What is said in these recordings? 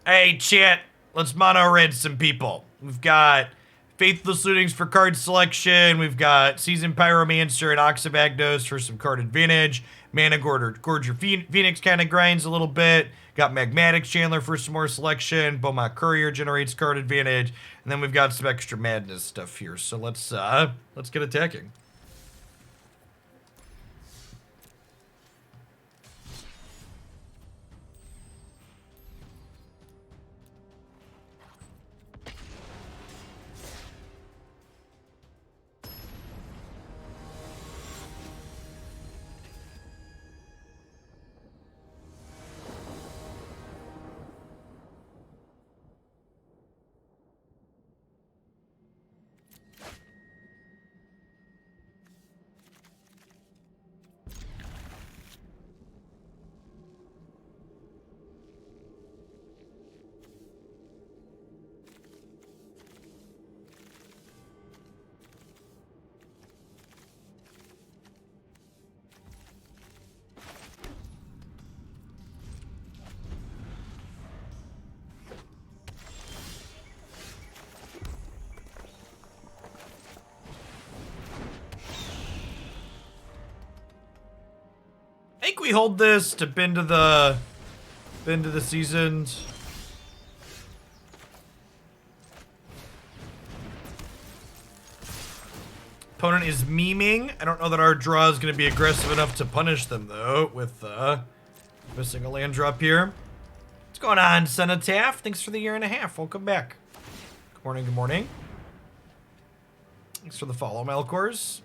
Hey, chat, let's mono red some people. We've got Faithless Lootings for card selection. We've got Seasoned Pyromancer and Ox of Agonas for some card advantage. Managorger Phoenix kind of grinds a little bit. Got Magmatic Channeler for some more selection. Bomat Courier generates card advantage. And then we've got some extra madness stuff here. So let's get attacking. I think we hold this to bend to the seasoned. Opponent is memeing. I don't know that our draw is going to be aggressive enough to punish them though with missing a land drop here. What's going on, Cenotaph? Thanks for the 1.5 years. Welcome back. Good morning, good morning. Thanks for the follow, Melkors.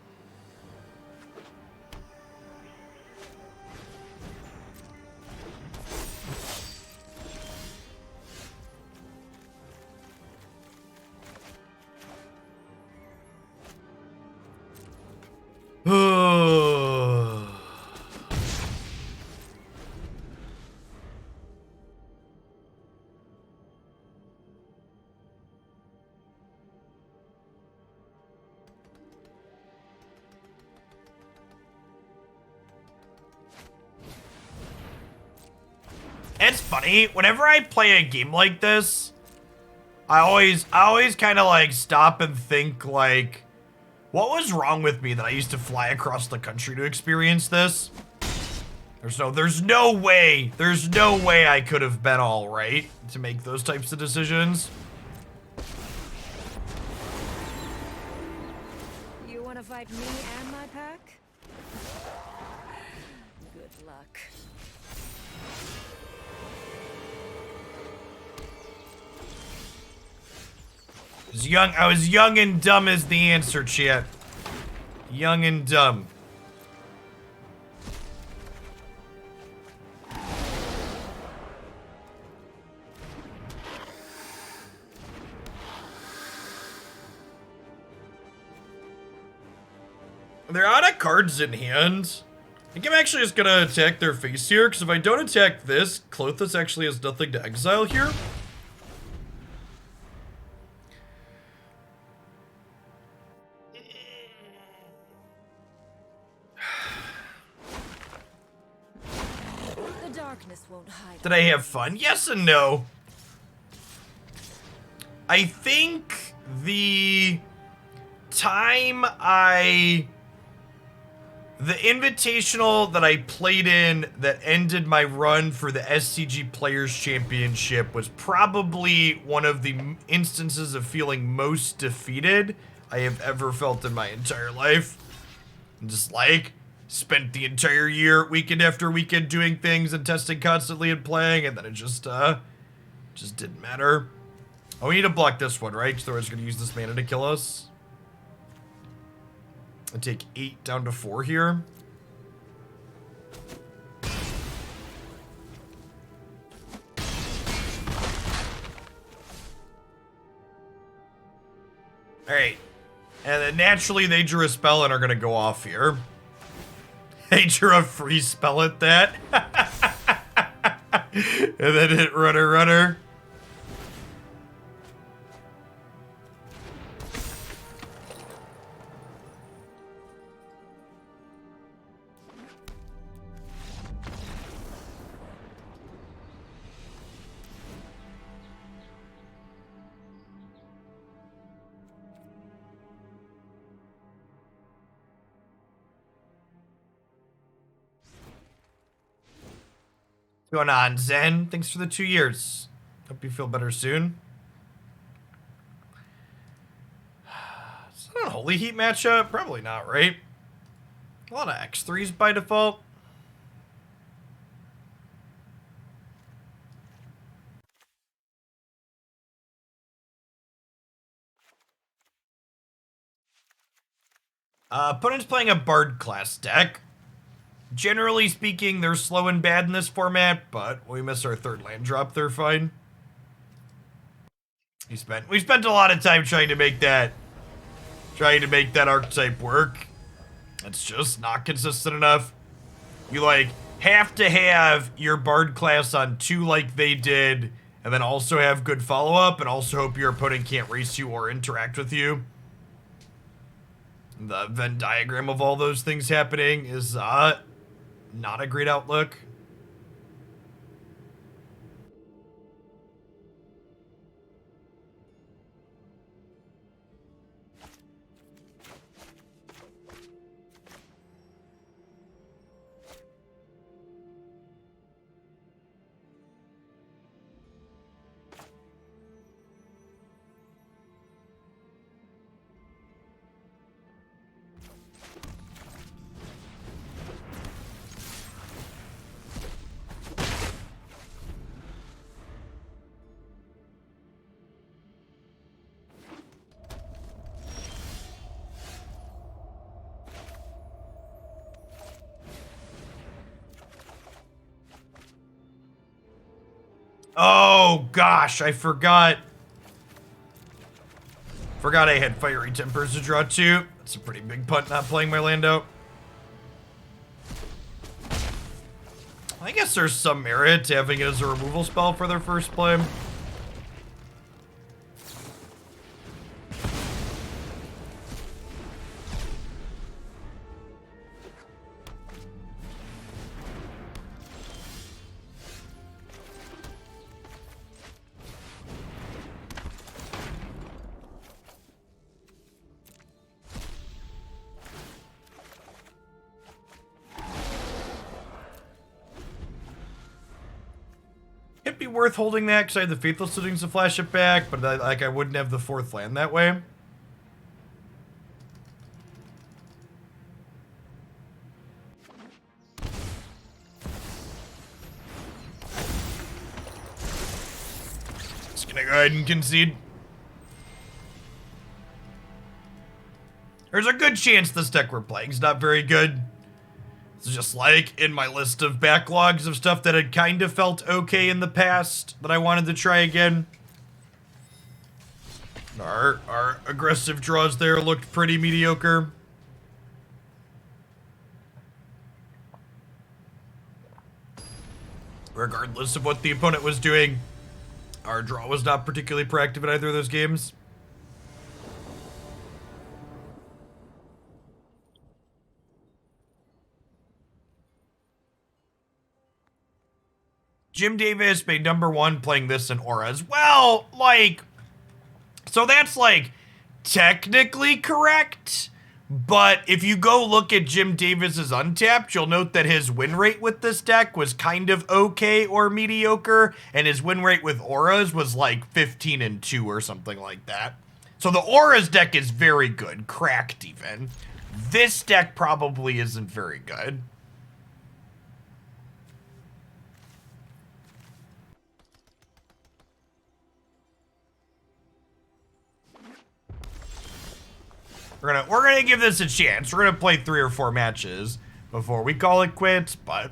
It's funny, whenever I play a game like this, I always kind of like stop and think like, what was wrong with me that I used to fly across the country to experience this? There's no way I could have been all right to make those types of decisions. You want to fight me and my pack? Good luck. I was young and dumb is the answer, chat. Young and dumb. They're out of cards in hand. I think I'm actually just gonna attack their face here, because if I don't attack this, Klothys actually has nothing to exile here. Did I have fun? Yes and no. I think the invitational that I played in that ended my run for the SCG Players Championship was probably one of the instances of feeling most defeated I have ever felt in my entire life. Just like, spent the entire year, weekend after weekend, doing things and testing constantly and playing, and then it just didn't matter. Oh, we need to block this one, right? Because they're just going to use this mana to kill us. And take 8 down to 4 here. Alright. And then naturally they drew a spell and are going to go off here. They drew a free spell at that. And then hit runner. What's going on, Zen? Thanks for the 2 years. Hope you feel better soon. Is that an Unholy Heat matchup? Probably not, right? A lot of X3s by default. Opponent's playing a Bard class deck. Generally speaking, they're slow and bad in this format, but when we miss our third land drop, they're fine. We spent a lot of time trying to make that archetype work. It's just not consistent enough. You like have to have your Bard class on 2 like they did, and then also have good follow-up, and also hope your opponent can't race you or interact with you. The Venn diagram of all those things happening is not a great outlook. Oh gosh, I forgot. I had Fiery Tempers to draw too. That's a pretty big punt not playing my land out. I guess there's some merit to having it as a removal spell for their first play. It'd be worth holding that because I had the Faithless Looting to flash it back, but I wouldn't have the 4th land that way. Just gonna go ahead and concede. There's a good chance this deck we're playing is not very good. It's just like in my list of backlogs of stuff that had kind of felt okay in the past that I wanted to try again. Our aggressive draws there looked pretty mediocre. Regardless of what the opponent was doing, our draw was not particularly proactive in either of those games. Jim Davis made #1 playing this in auras. Well, like, so that's like technically correct, but if you go look at Jim Davis's Untapped, you'll note that his win rate with this deck was kind of okay or mediocre, and his win rate with auras was like 15-2 or something like that. So the auras deck is very good, cracked even. This deck probably isn't very good. We're gonna give this a chance. We're gonna play 3 or 4 matches before we call it quits, but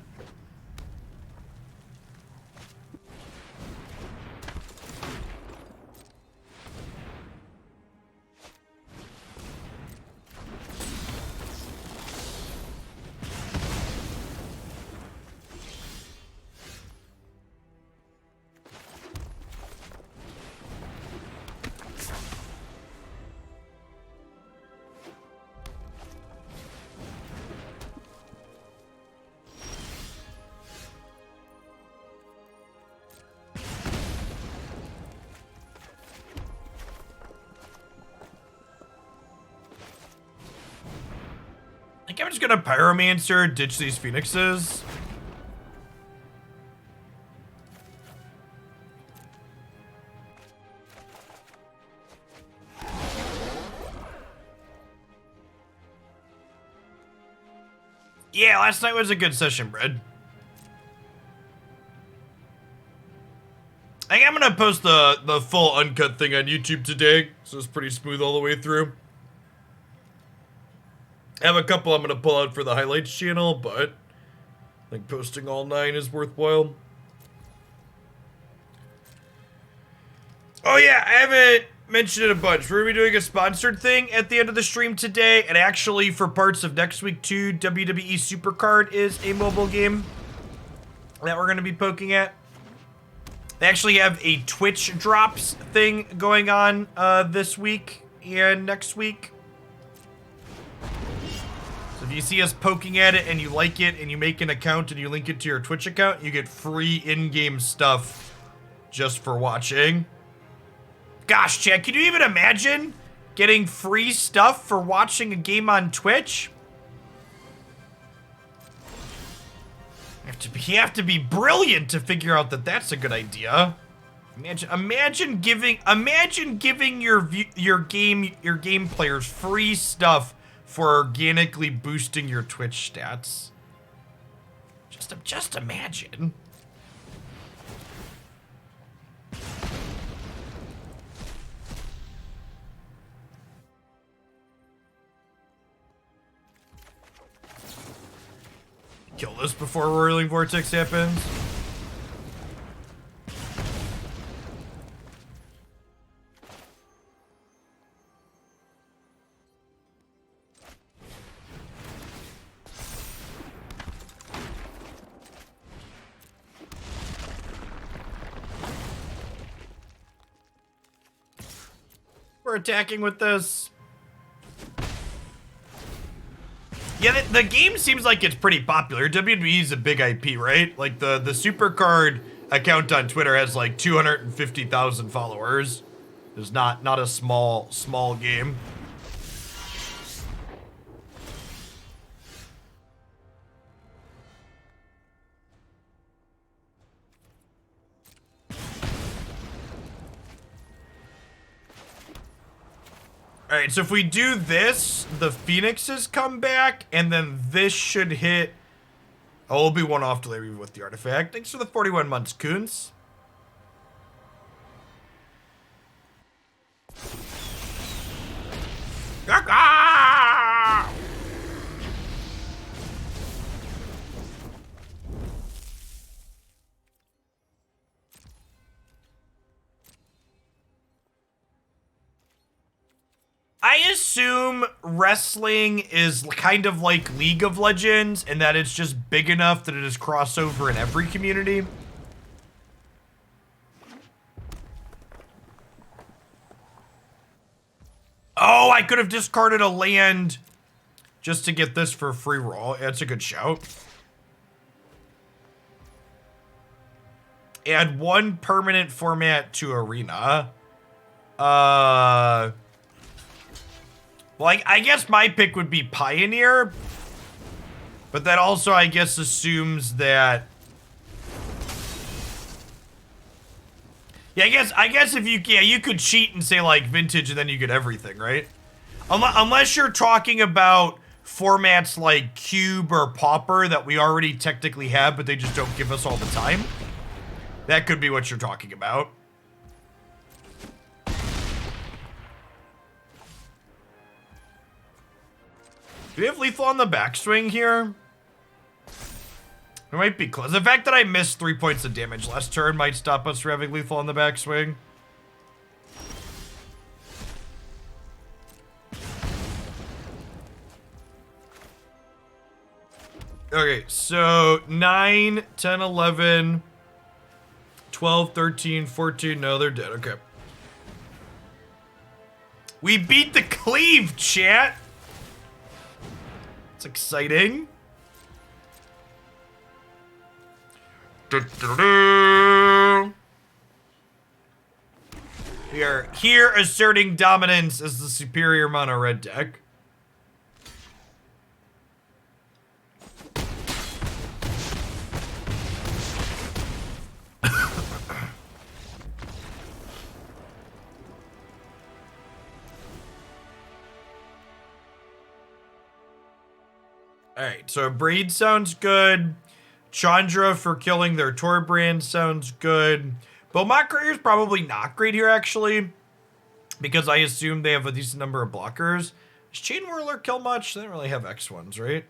I think I'm just gonna Pyromancer, ditch these Phoenixes. Yeah, last night was a good session, Brad. I think I'm gonna post the full uncut thing on YouTube today, so it's pretty smooth all the way through. I have a couple I'm gonna pull out for the highlights channel, but I think posting all 9 is worthwhile. Oh yeah, I haven't mentioned it a bunch. We're gonna be doing a sponsored thing at the end of the stream today, and actually for parts of next week too, WWE Supercard is a mobile game that we're gonna be poking at. They actually have a Twitch drops thing going on this week and next week. So if you see us poking at it and you like it and you make an account and you link it to your Twitch account, you get free in-game stuff just for watching. Gosh, Chad, can you even imagine getting free stuff for watching a game on Twitch? You have to be brilliant to figure out that that's a good idea. Imagine giving your game players free stuff for organically boosting your Twitch stats. Just imagine. Kill this before Roiling Vortex happens. We're attacking with this. Yeah, the game seems like it's pretty popular. WWE is a big IP, right? Like the Supercard account on Twitter has like 250,000 followers. It's not a small game. Alright, so if we do this, the Phoenixes come back, and then this should hit... Oh, it'll be one off delay with the artifact. Thanks for the 41 months, Coons. I assume wrestling is kind of like League of Legends, and that it's just big enough that it is crossover in every community. Oh, I could have discarded a land just to get this for a free roll. That's a good shout. Add 1 permanent format to Arena. Well, I guess my pick would be Pioneer, but that also, I guess, assumes that... Yeah, I guess if you could cheat and say, like, Vintage, and then you get everything, right? Unless you're talking about formats like Cube or Pauper that we already technically have, but they just don't give us all the time. That could be what you're talking about. Do we have lethal on the backswing here? We might be close. The fact that I missed 3 points of damage last turn might stop us from having lethal on the backswing. Okay, so 9, 10, 11, 12, 13, 14. No, they're dead. Okay. We beat the cleave, chat. It's exciting. We are here asserting dominance as the superior mono red deck. Alright, so Abrade sounds good. Chandra for killing their Torbrand sounds good. Bomat Courier is probably not great here, actually, because I assume they have a decent number of blockers. Does Chainwhirler kill much? They don't really have X1s, right?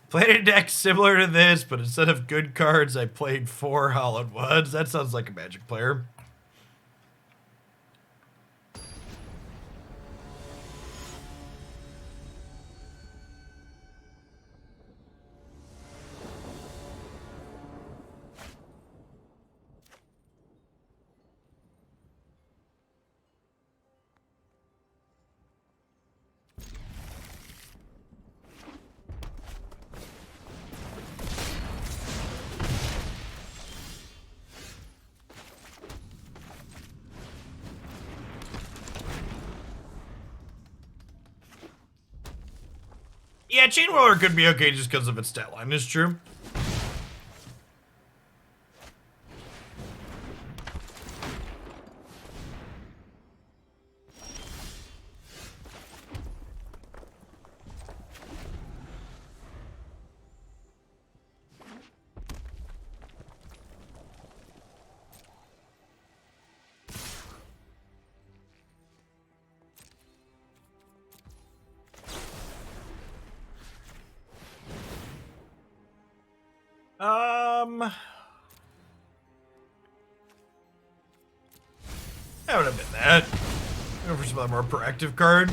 Played a deck similar to this, but instead of good cards, I played 4 Hollowed Woods. That sounds like a Magic player. Yeah, Chainwhirler could be okay just because of its stat line, is true. That would have been that. Go for some other more proactive card.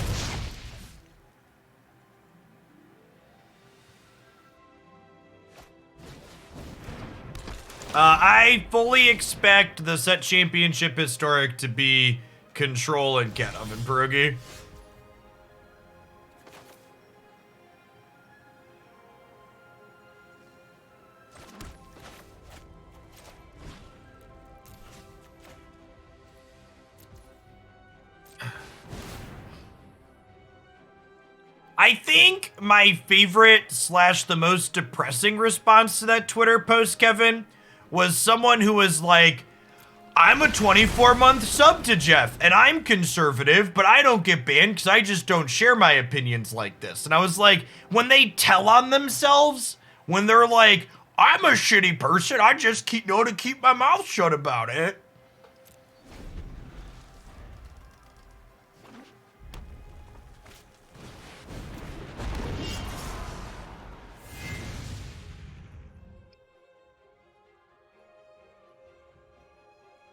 I fully expect the set championship historic to be Control and Cat Oven Pierogi. I think my favorite / the most depressing response to that Twitter post, Kevin, was someone who was like, I'm a 24-month sub to Jeff, and I'm conservative, but I don't get banned because I just don't share my opinions like this. And I was like, when they tell on themselves, when they're like, I'm a shitty person, I just know to keep my mouth shut about it.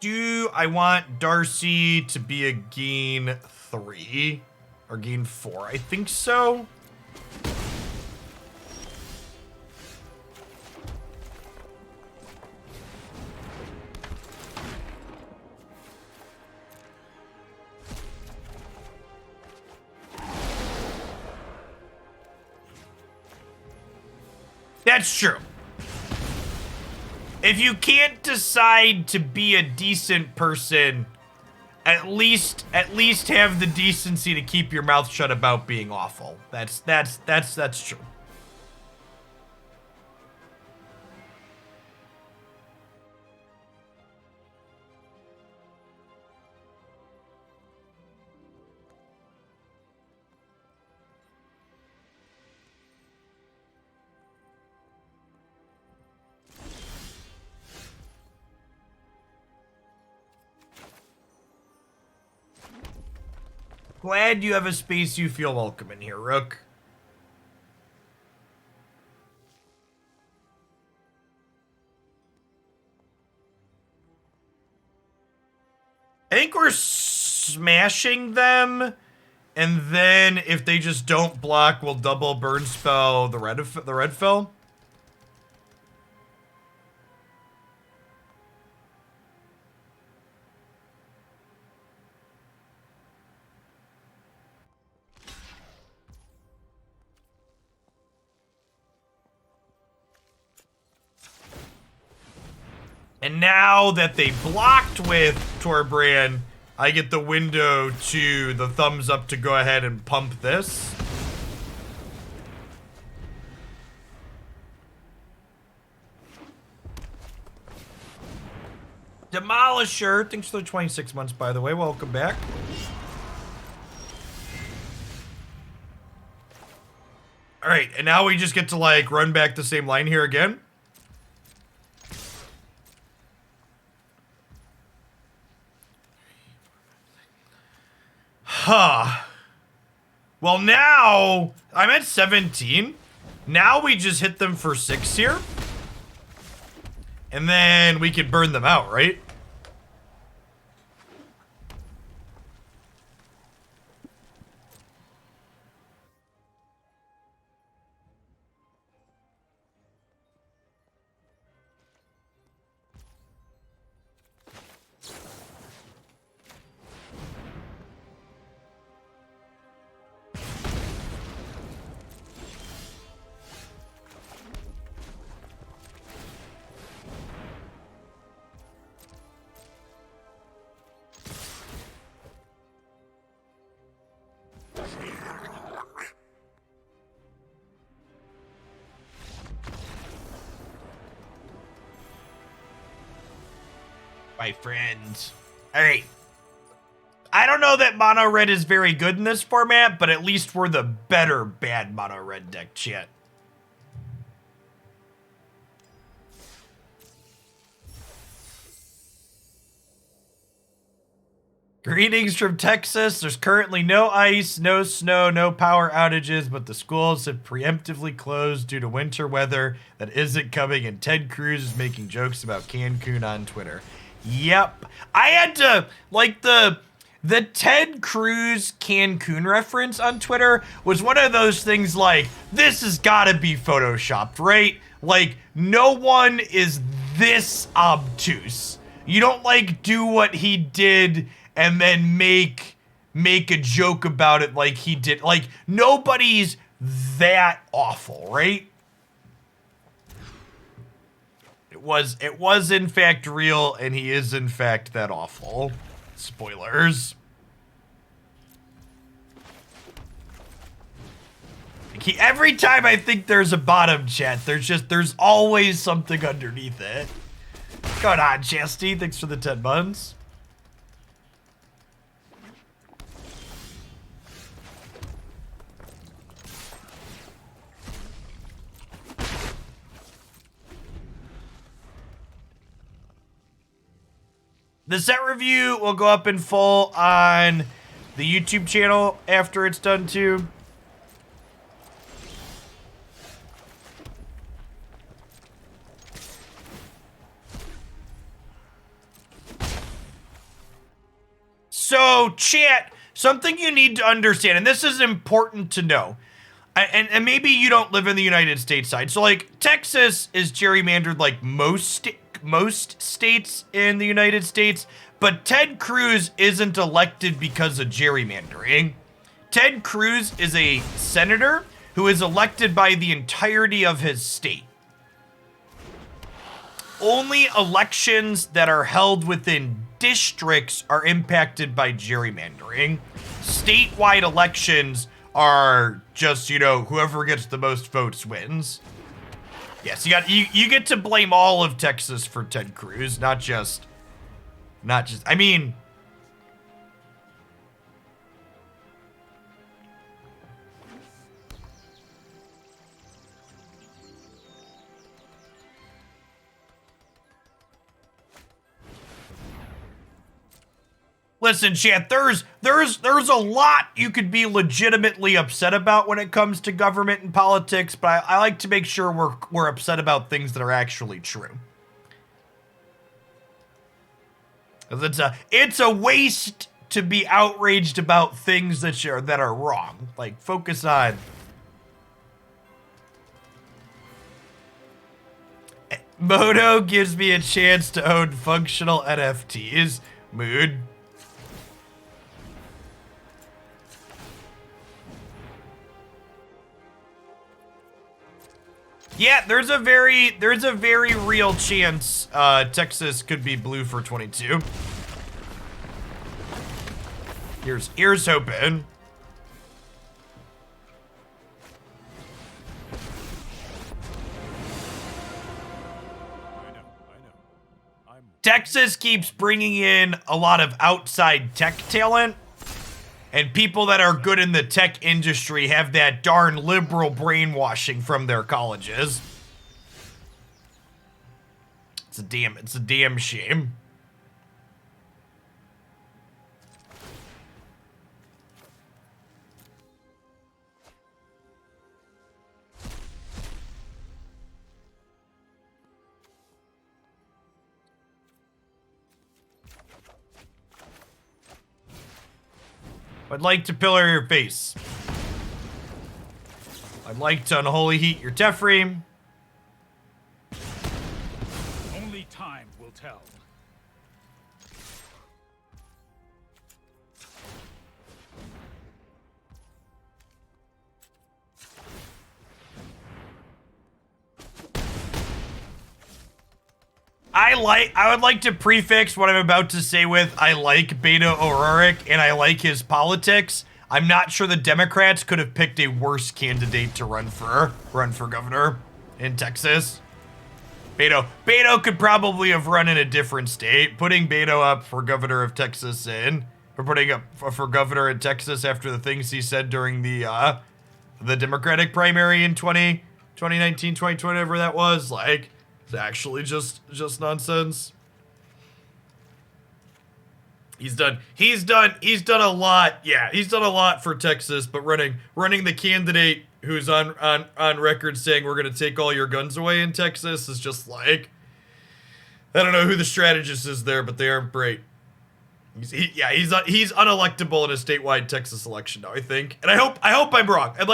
Do I want Darcy to be a gain 3 or gain 4? I think so. That's true. If you can't decide to be a decent person, at least have the decency to keep your mouth shut about being awful. That's true. Glad you have a space you feel welcome in here, Rook. I think we're smashing them, and then if they just don't block, we'll double burn spell the red fill. And now that they blocked with Torbrand, I get the window to the thumbs up to go ahead and pump this. Demolisher, thanks for the 26 months, by the way. Welcome back. All right, and now we just get to, like, run back the same line here again. Huh. Well, now I'm at 17. Now we just hit them for 6 here. And then we could burn them out, right? My friends. Alright. I don't know that mono red is very good in this format, but at least we're the better bad mono red deck, chat. Greetings from Texas. There's currently no ice, no snow, no power outages, but the schools have preemptively closed due to winter weather that isn't coming, and Ted Cruz is making jokes about Cancun on Twitter. Yep. I had to, like, the Ted Cruz Cancun reference on Twitter was one of those things like, this has gotta be photoshopped, right? Like, no one is this obtuse. You don't, like, do what he did and then make a joke about it like he did. Like, nobody's that awful, right? It was in fact real, and he is in fact that awful. Spoilers. Every time I think there's a bottom, chat, there's always something underneath it. What's going on, Chesty? Thanks for the 10 months. The set review will go up in full on the YouTube channel after it's done too. So, chat, something you need to understand, and this is important to know, and maybe you don't live in the United States side. So, like, Texas is gerrymandered like most states in the United States, but Ted Cruz isn't elected because of gerrymandering. Ted Cruz is a senator who is elected by the entirety of his state. Only elections that are held within districts are impacted by gerrymandering. Statewide elections are just, you know, whoever gets the most votes wins. Yes, you get to blame all of Texas for Ted Cruz, not just I mean, listen, chat, there's a lot you could be legitimately upset about when it comes to government and politics, but I like to make sure we're upset about things that are actually true. It's a waste to be outraged about things that are wrong. Like, focus on. Moto gives me a chance to own functional NFTs. Mood. Yeah, there's a very real chance Texas could be blue for 22. Here's hoping. Texas keeps bringing in a lot of outside tech talent, And people that are good in the tech industry have that darn liberal brainwashing from their colleges. It's a damn shame. I'd like to pillar your face. I'd like to Unholy Heat your Tefri. Only time will tell. I would like to prefix what I'm about to say with I like Beto O'Rourke and I like his politics. I'm not sure the Democrats could have picked a worse candidate to run for governor in Texas. Beto could probably have run in a different state. Putting Beto up for governor of Texas putting up for governor in Texas after the things he said during the Democratic primary in 2019, 2020, whatever that was, like, it's actually just nonsense. He's done a lot. Yeah, he's done a lot for Texas, but running the candidate who's on record saying we're gonna take all your guns away in Texas is just like, I don't know who the strategist is there, but they aren't great. He's unelectable in a statewide Texas election now, I think. And I hope I'm wrong. I'd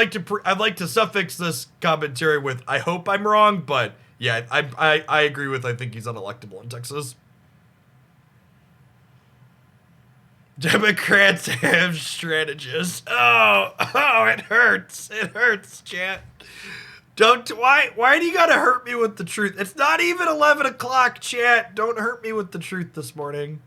like to suffix this commentary with I hope I'm wrong, but yeah, I agree with I think he's unelectable in Texas. Democrats have strategists. Oh, it hurts. It hurts, chat. Why do you gotta hurt me with the truth? It's not even 11 o'clock, chat. Don't hurt me with the truth this morning.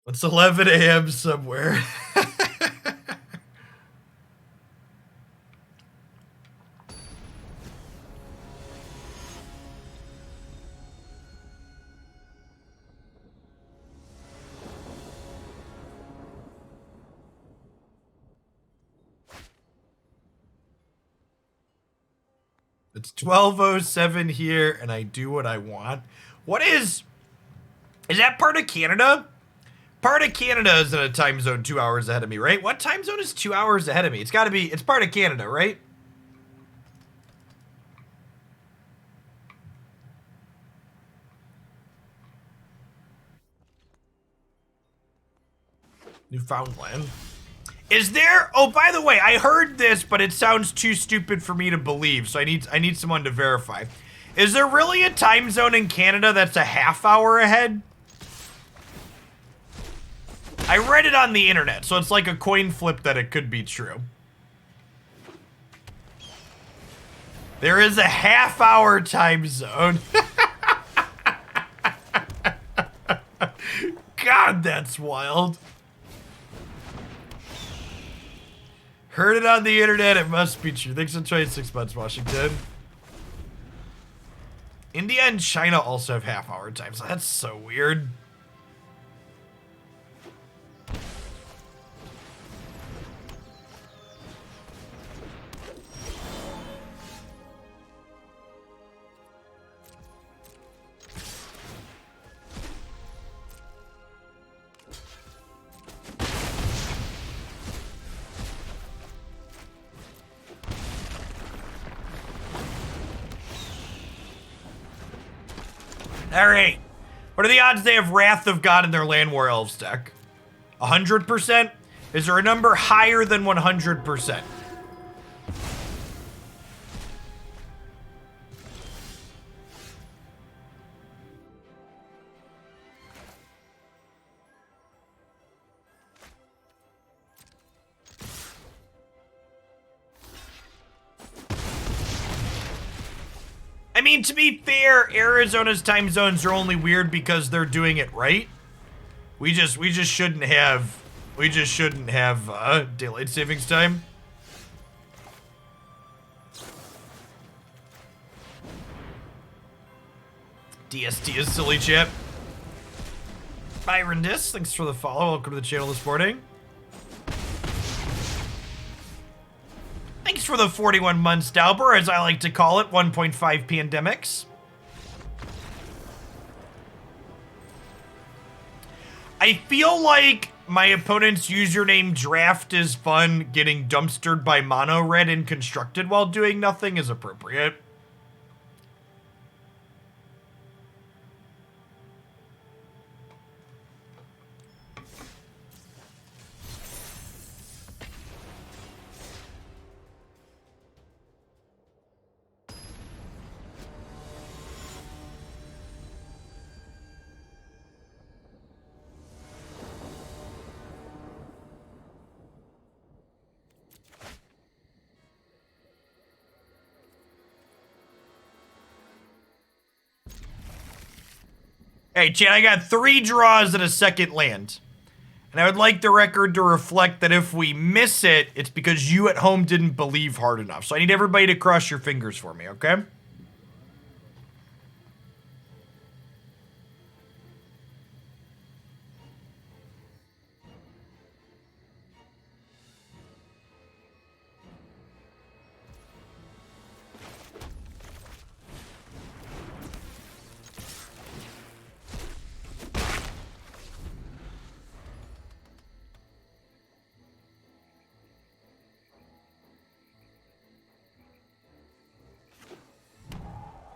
It's 11 a.m. somewhere. It's 12:07 here, and I do what I want. Is that part of Canada? Part of Canada is in a time zone 2 hours ahead of me, right? What time zone is 2 hours ahead of me? It's part of Canada, right? Newfoundland. Is there, oh, by the way, I heard this, but it sounds too stupid for me to believe, so I need someone to verify. Is there really a time zone in Canada that's a half hour ahead? I read it on the internet, so it's like a coin flip that it could be true. There is a half-hour time zone. God, that's wild. Heard it on the internet, it must be true. Thanks for 26 months, Washington. India and China also have half-hour time, so that's so weird. Alright. What are the odds they have Wrath of God in their Land War Elves deck? 100%? Is there a number higher than 100%? I mean, to be fair, Arizona's time zones are only weird because they're doing it right. We just shouldn't have daylight savings time. DST is silly chip. Byron Dis, thanks for the follow. Welcome to the channel this morning. Thanks for the 41 months, Dauber, as I like to call it, 1.5 pandemics. I feel like my opponent's username draft is fun. Getting dumpstered by mono red and constructed while doing nothing is appropriate. Hey, Chad, I got 3 draws and a second land. And I would like the record to reflect that if we miss it, it's because you at home didn't believe hard enough. So I need everybody to cross your fingers for me, okay?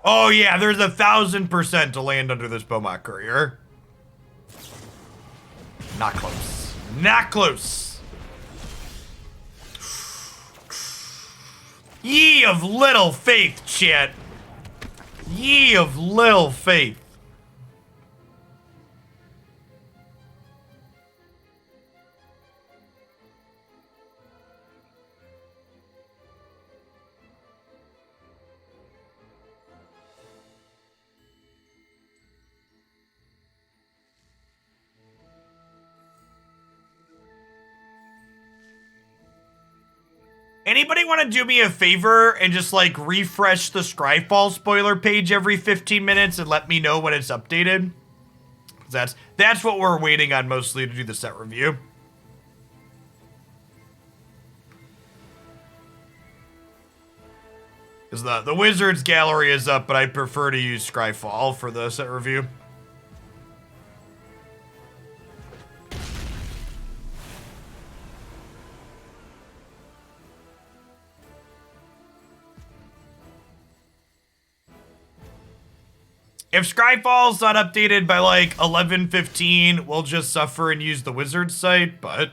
Oh yeah, there's 1,000% to land under this Bomat Courier. Not close. Not close. Ye of little faith, chat. Ye of little faith. Anybody want to do me a favor and just like refresh the Scryfall spoiler page every 15 minutes and let me know when it's updated? That's what we're waiting on mostly to do the set review. Because the Wizards gallery is up, but I prefer to use Scryfall for the set review. If Scryfall's not updated by like 11:15, we'll just suffer and use the Wizards site, but...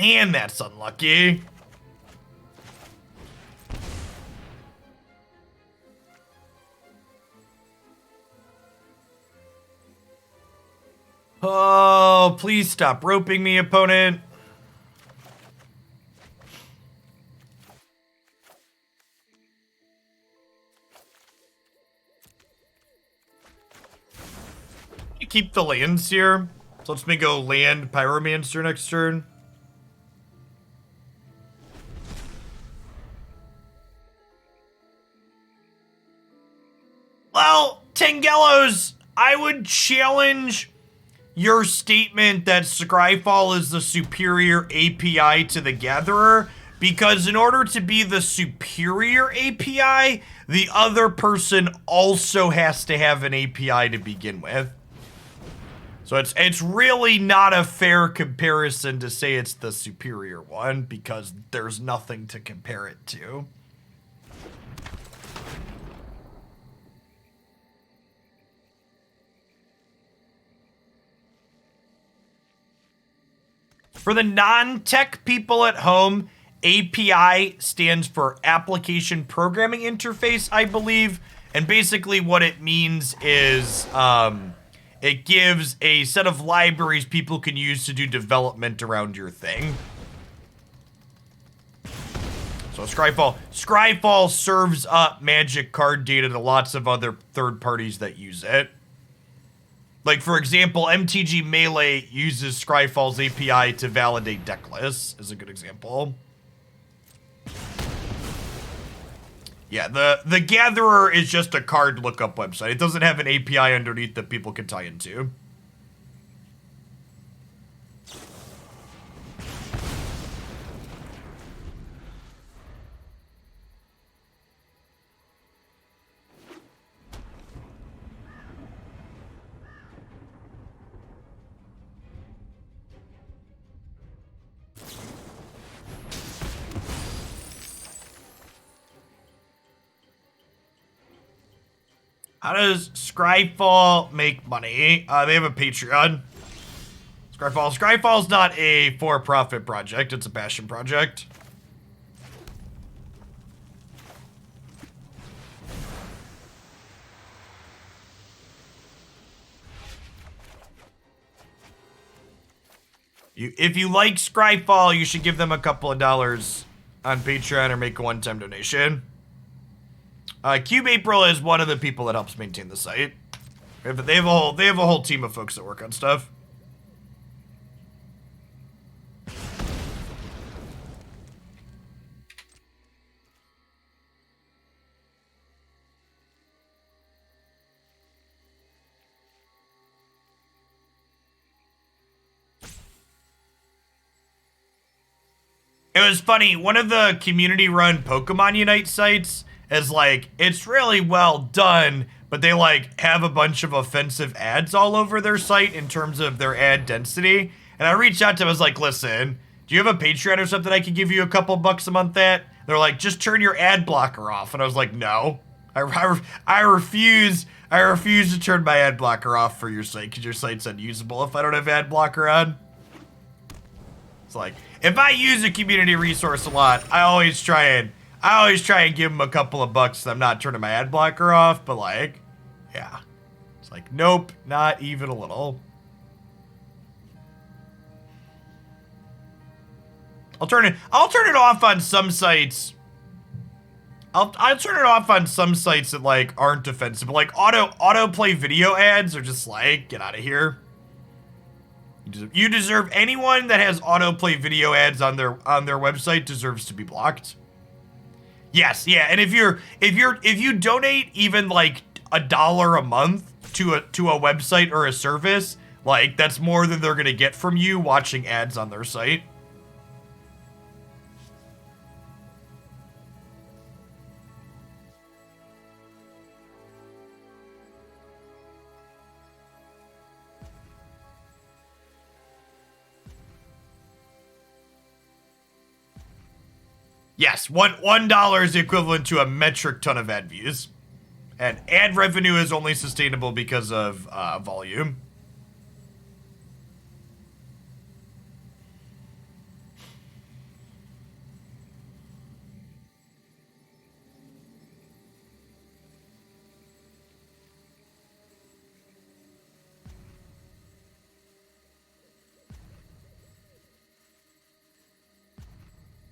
Man, that's unlucky. Oh, please stop roping me, opponent. You keep the lands here. So let's me go land Pyromancer next turn. Well, Tengelos, I would challenge your statement that Scryfall is the superior API to the Gatherer, because in order to be the superior API, the other person also has to have an API to begin with. So it's really not a fair comparison to say it's the superior one, because there's nothing to compare it to. For the non-tech people at home, API stands for Application Programming Interface, I believe. And basically what it means is it gives a set of libraries people can use to do development around your thing. So Scryfall serves up Magic card data to lots of other third parties that use it. Like, for example, MTG Melee uses Scryfall's API to validate deck lists, is a good example. Yeah, the Gatherer is just a card lookup website. It doesn't have an API underneath that people can tie into. How does Scryfall make money? They have a Patreon. Scryfall's not a for-profit project. It's a passion project. If you like Scryfall, you should give them a couple of dollars on Patreon or make a one-time donation. Cube April is one of the people that helps maintain the site. They have a whole team of folks that work on stuff. It was funny, one of the community-run Pokemon Unite sites is like, it's really well done, but they like have a bunch of offensive ads all over their site in terms of their ad density. And I reached out to them, I was like, listen, do you have a Patreon or something I could give you a couple bucks a month at? They're like, just turn your ad blocker off. And I was like, no, I refuse to turn my ad blocker off for your site because your site's unusable if I don't have ad blocker on. It's like, if I use a community resource a lot, I always try and give them a couple of bucks so I'm not turning my ad blocker off, but like, yeah. It's like, nope, not even a little. I'll turn it off on some sites. I'll turn it off on some sites that like aren't offensive, but like autoplay video ads are just like, get out of here. You deserve anyone that has autoplay video ads on their website deserves to be blocked. Yes, yeah, and if you donate even like $1 a month to a website or a service, like that's more than they're gonna get from you watching ads on their site. Yes, $1 is equivalent to a metric ton of ad views. And ad revenue is only sustainable because of volume.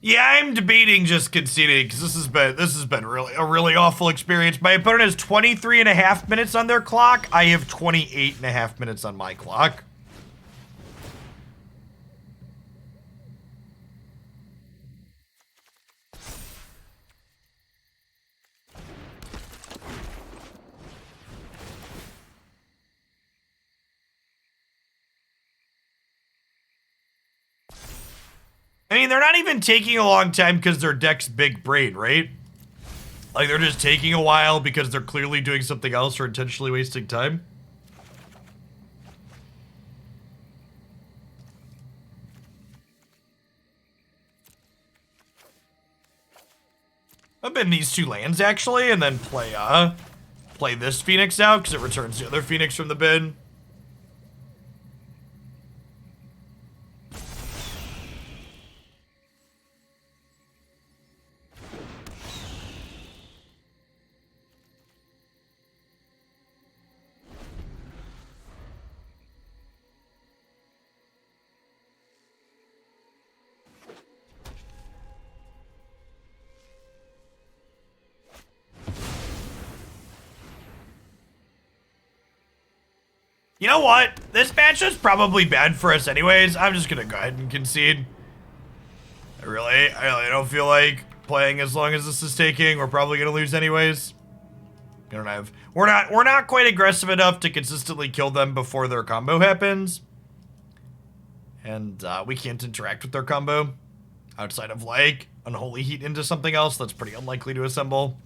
Yeah, I'm debating just conceding because this has been really a really awful experience. My opponent has 23.5 minutes on their clock. I have 28.5 minutes on my clock. I mean, they're not even taking a long time because their deck's big brain, right? Like, they're just taking a while because they're clearly doing something else or intentionally wasting time. I'll bin these 2 lands, actually, and then play this Phoenix out because it returns the other Phoenix from the bin. You know what? This match is probably bad for us anyways. I'm just gonna go ahead and concede. I really don't feel like playing as long as this is taking. We're probably gonna lose anyways. We're not quite aggressive enough to consistently kill them before their combo happens. And we can't interact with their combo outside of like Unholy Heat into something else that's pretty unlikely to assemble.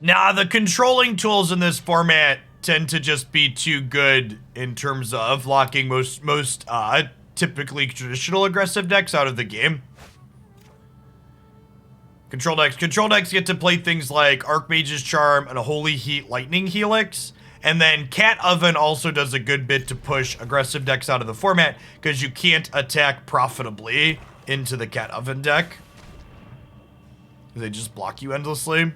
Nah, the controlling tools in this format tend to just be too good in terms of locking most typically traditional aggressive decks out of the game. Control decks get to play things like Archmage's Charm and a Holy Heat Lightning Helix. And then Cat Oven also does a good bit to push aggressive decks out of the format because you can't attack profitably into the Cat Oven deck. They just block you endlessly.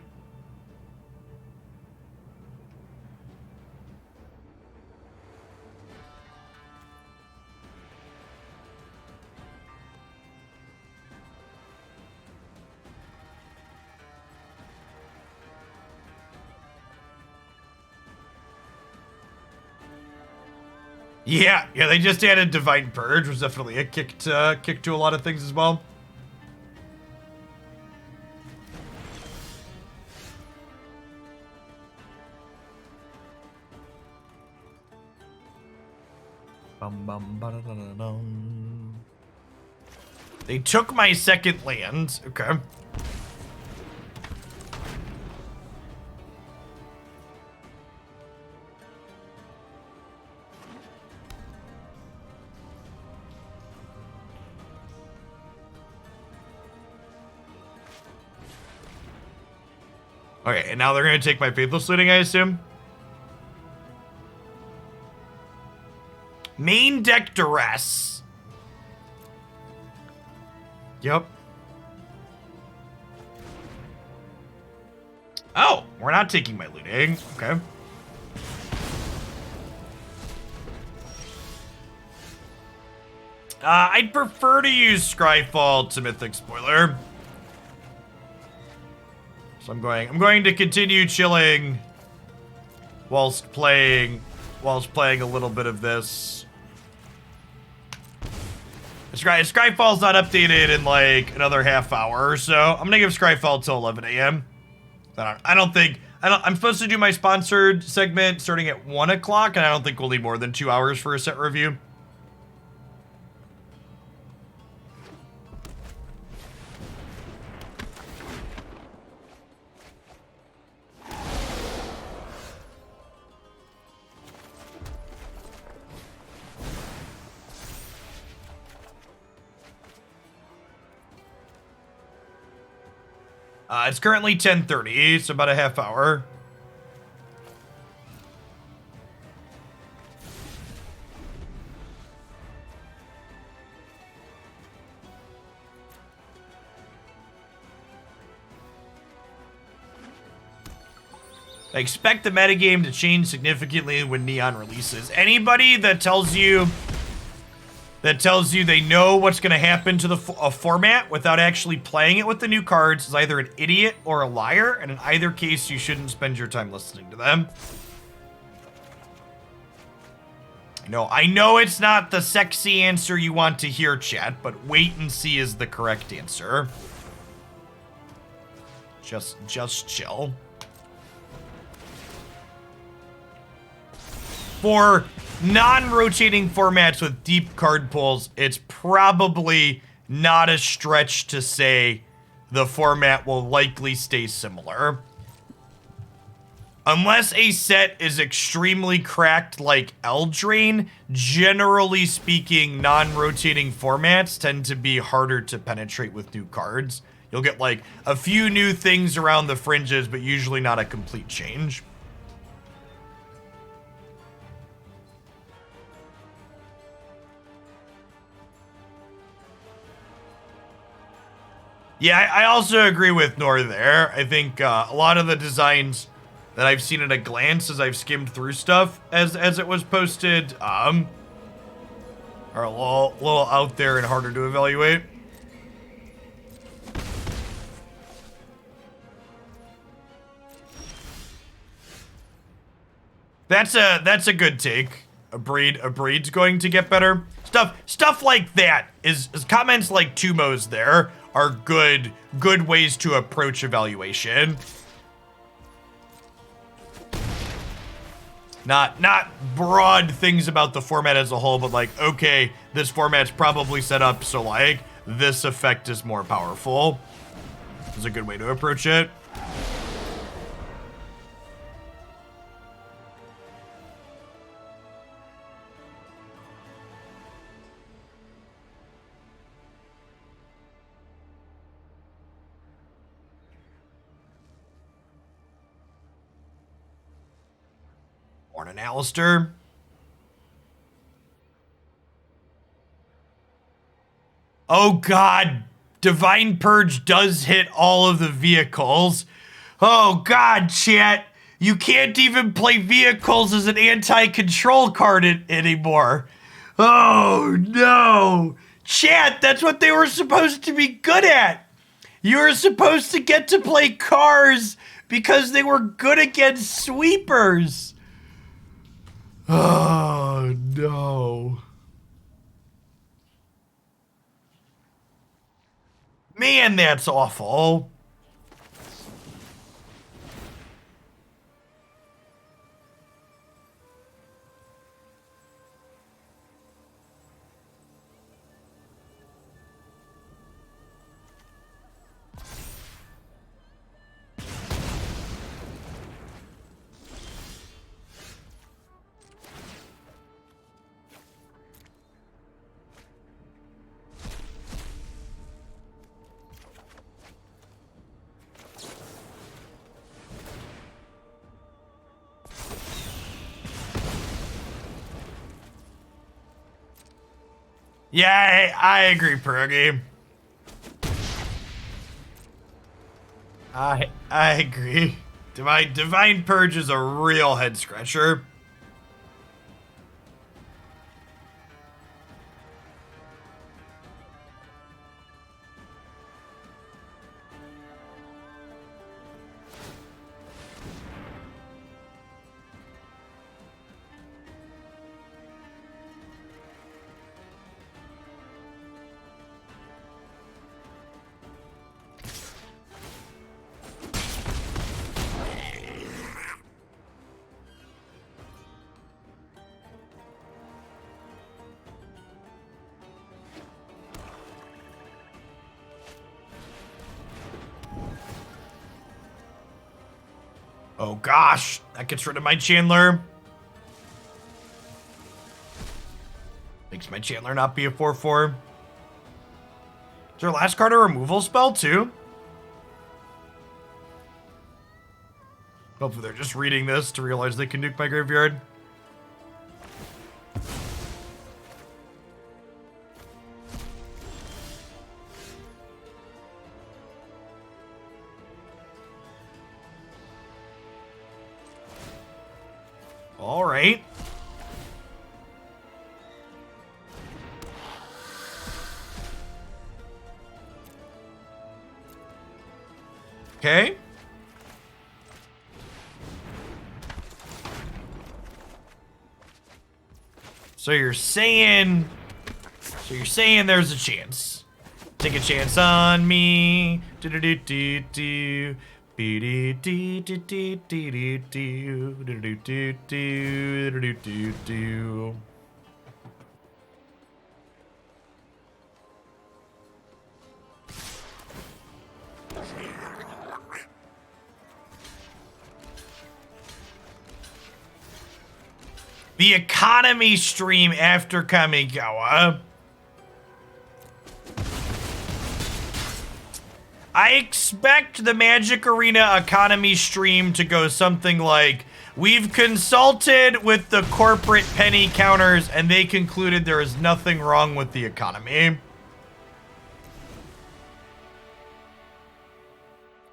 Yeah, they just added Divine Purge, was definitely a kick to a lot of things as well. They took my second land. Okay. Okay, and now they're going to take my Faithless Looting, I assume? Main deck duress. Yep. Oh, we're not taking my looting. Okay. I'd prefer to use Scryfall to Mythic Spoiler. So I'm going to continue chilling whilst playing a little bit of this. Scryfall's not updated in like another half hour or so. I'm gonna give Scryfall till 11 a.m. I'm supposed to do my sponsored segment starting at 1 o'clock, and I don't think we'll need more than 2 hours for a set review. It's currently 10:30, so about a half hour. I expect the metagame to change significantly when Neon releases. Anybody that tells you they know what's going to happen to a format without actually playing it with the new cards is either an idiot or a liar, and in either case, you shouldn't spend your time listening to them. I know it's not the sexy answer you want to hear, chat, but wait and see is the correct answer. Just chill. For non-rotating formats with deep card pools, it's probably not a stretch to say the format will likely stay similar. Unless a set is extremely cracked like Eldraine, generally speaking, non-rotating formats tend to be harder to penetrate with new cards. You'll get like a few new things around the fringes, but usually not a complete change. Yeah, I also agree with Nor there. I think a lot of the designs that I've seen at a glance as I've skimmed through stuff as it was posted are a little out there and harder to evaluate. That's a good take. Abrade's going to get better. Stuff like that is comments like Tumo's there are good ways to approach evaluation. Not broad things about the format as a whole, but like, okay, this format's probably set up so like this effect is more powerful. Is a good way to approach it. Morning, Alistair. Oh god, Divine Purge does hit all of the vehicles. Oh god, chat. You can't even play vehicles as an anti-control card anymore. Oh no. Chat, that's what they were supposed to be good at. You were supposed to get to play cars because they were good against sweepers. Oh, no. Man, that's awful. Yeah, I agree, Pergy. I agree. Divine Purge is a real head scratcher. Oh gosh, that gets rid of my Chandler. Makes my Chandler not be a 4/4. Is their last card a removal spell too? Hopefully they're just reading this to realize they can nuke my graveyard. All right. Okay. So you're saying there's a chance. Take a chance on me. Do do do do do. The economy stream after Kamigawa. I expect the Magic Arena economy stream to go something like, we've consulted with the corporate penny counters and they concluded there is nothing wrong with the economy.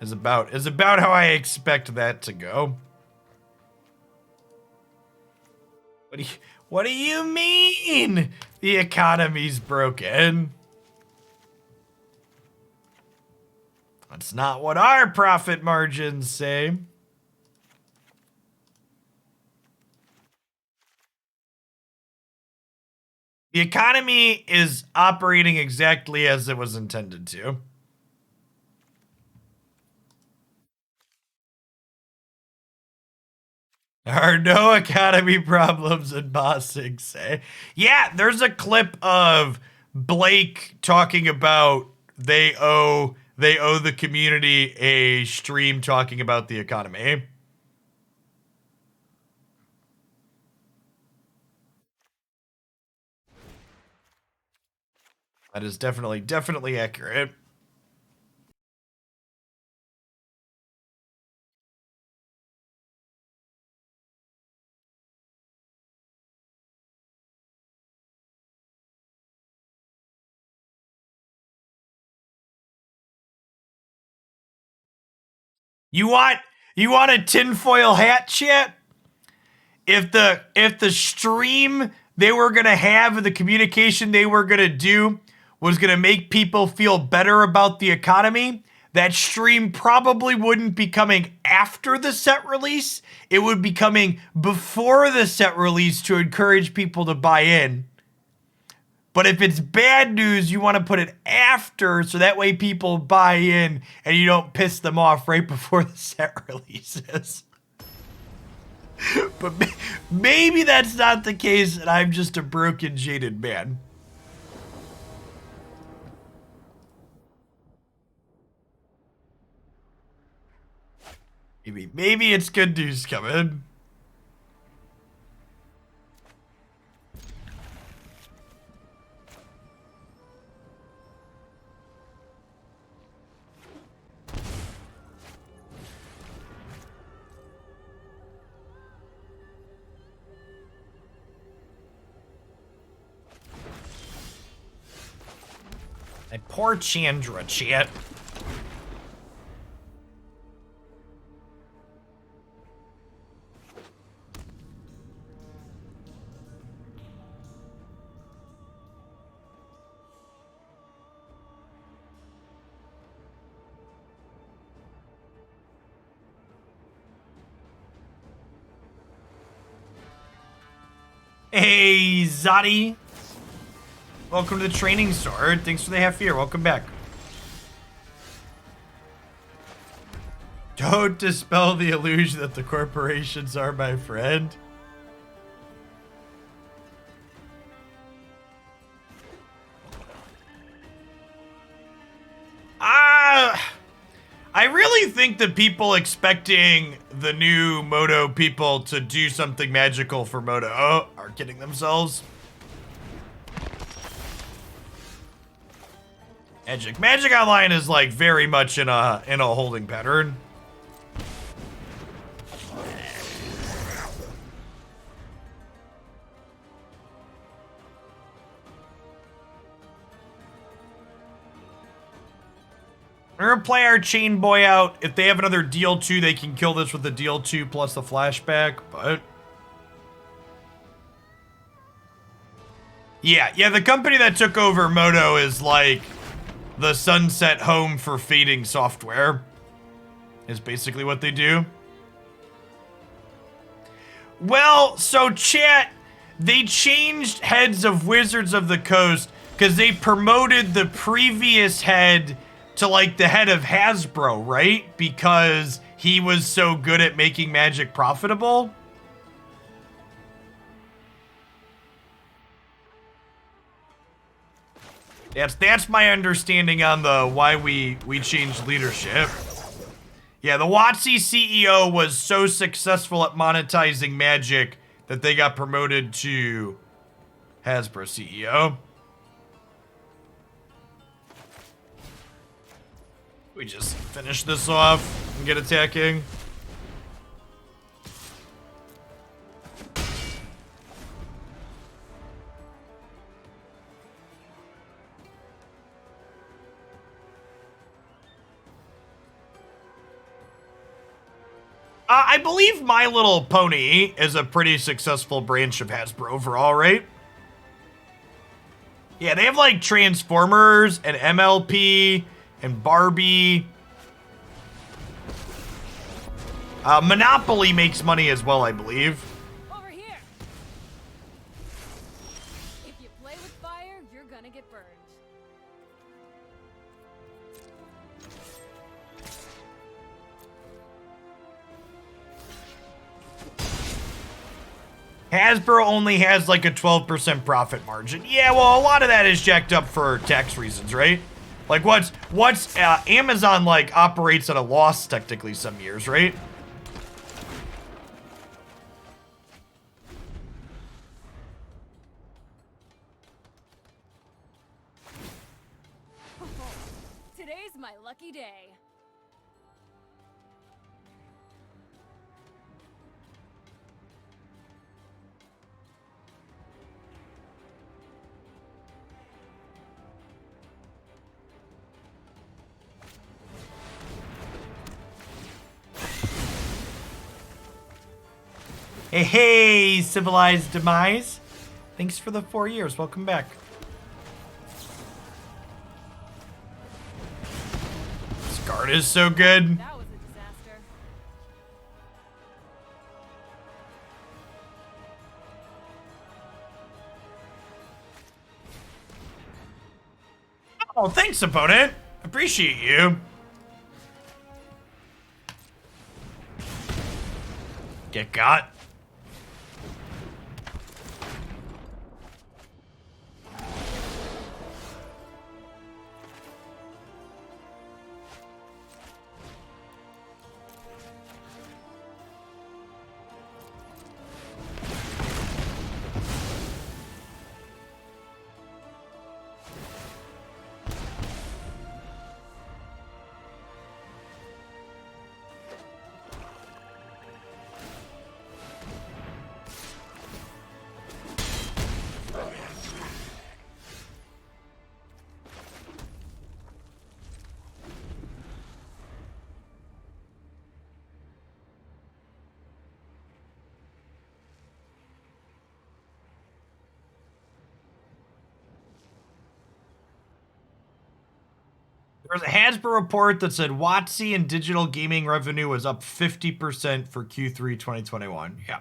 Is about how I expect that to go. What do you mean the economy's broken? That's not what our profit margins say. The economy is operating exactly as it was intended to. There are no economy problems in Bossing, say. Yeah, there's a clip of Blake talking about they owe the community a stream talking about the economy. That is definitely accurate. You want a tinfoil hat, chat? If the stream they were gonna have, the communication they were gonna do was gonna make people feel better about the economy, that stream probably wouldn't be coming after the set release. It would be coming before the set release to encourage people to buy in. But if it's bad news, you want to put it after so that way people buy in and you don't piss them off right before the set releases. But maybe that's not the case and I'm just a broken, jaded man. Maybe it's good news coming. And poor Chandra, chat. Hey, Zadi. Welcome to the training sword. Thanks for the half year. Welcome back. Don't dispel the illusion that the corporations are my friend. I really think that people expecting the new Moto people to do something magical for Moto are kidding themselves. Magic Online is like very much in a holding pattern. We're gonna play our Chain Boy out. If they have another deal 2, they can kill this with the deal 2 plus the flashback, but yeah, the company that took over Moto is like the Sunset Home for feeding software. Is basically what they do. Well, so chat, they changed heads of Wizards of the Coast because they promoted the previous head to like the head of Hasbro, right? Because he was so good at making Magic profitable. That's my understanding on the why we changed leadership. Yeah, the WotC CEO was so successful at monetizing Magic that they got promoted to Hasbro CEO. We just finish this off and get attacking. I believe My Little Pony is a pretty successful branch of Hasbro overall, right? Yeah, they have like Transformers and MLP and Barbie. Monopoly makes money as well, I believe. Over here. If you play with fire, you're gonna get burned. Hasbro only has like a 12% profit margin. Yeah, well, a lot of that is jacked up for tax reasons, right? Like what's Amazon like operates at a loss technically some years, right? Today's my lucky day. Hey, hey, Civilized Demise. Thanks for the 4 years. Welcome back. This card is so good. That was a disaster. Oh, thanks, opponent. Appreciate you. Get got. There was a Hasbro report that said WotC and digital gaming revenue was up 50% for Q3 2021. Yeah.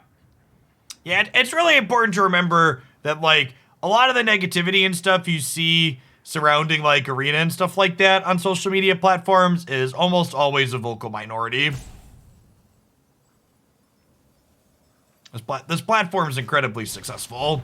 Yeah, it's really important to remember that, like, a lot of the negativity and stuff you see surrounding, like, Arena and stuff like that on social media platforms is almost always a vocal minority. This platform is incredibly successful.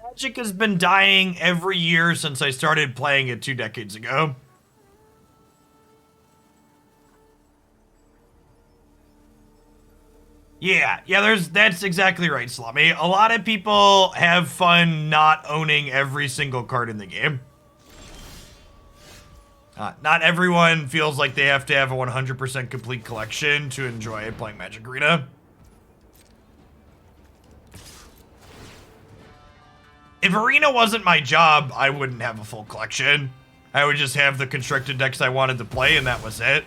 Magic has been dying every year since I started playing it 2 decades ago. Yeah, that's exactly right, Slummy. A lot of people have fun not owning every single card in the game. Not everyone feels like they have to have a 100% complete collection to enjoy playing Magic Arena. If Arena wasn't my job, I wouldn't have a full collection. I would just have the constructed decks I wanted to play, and that was it.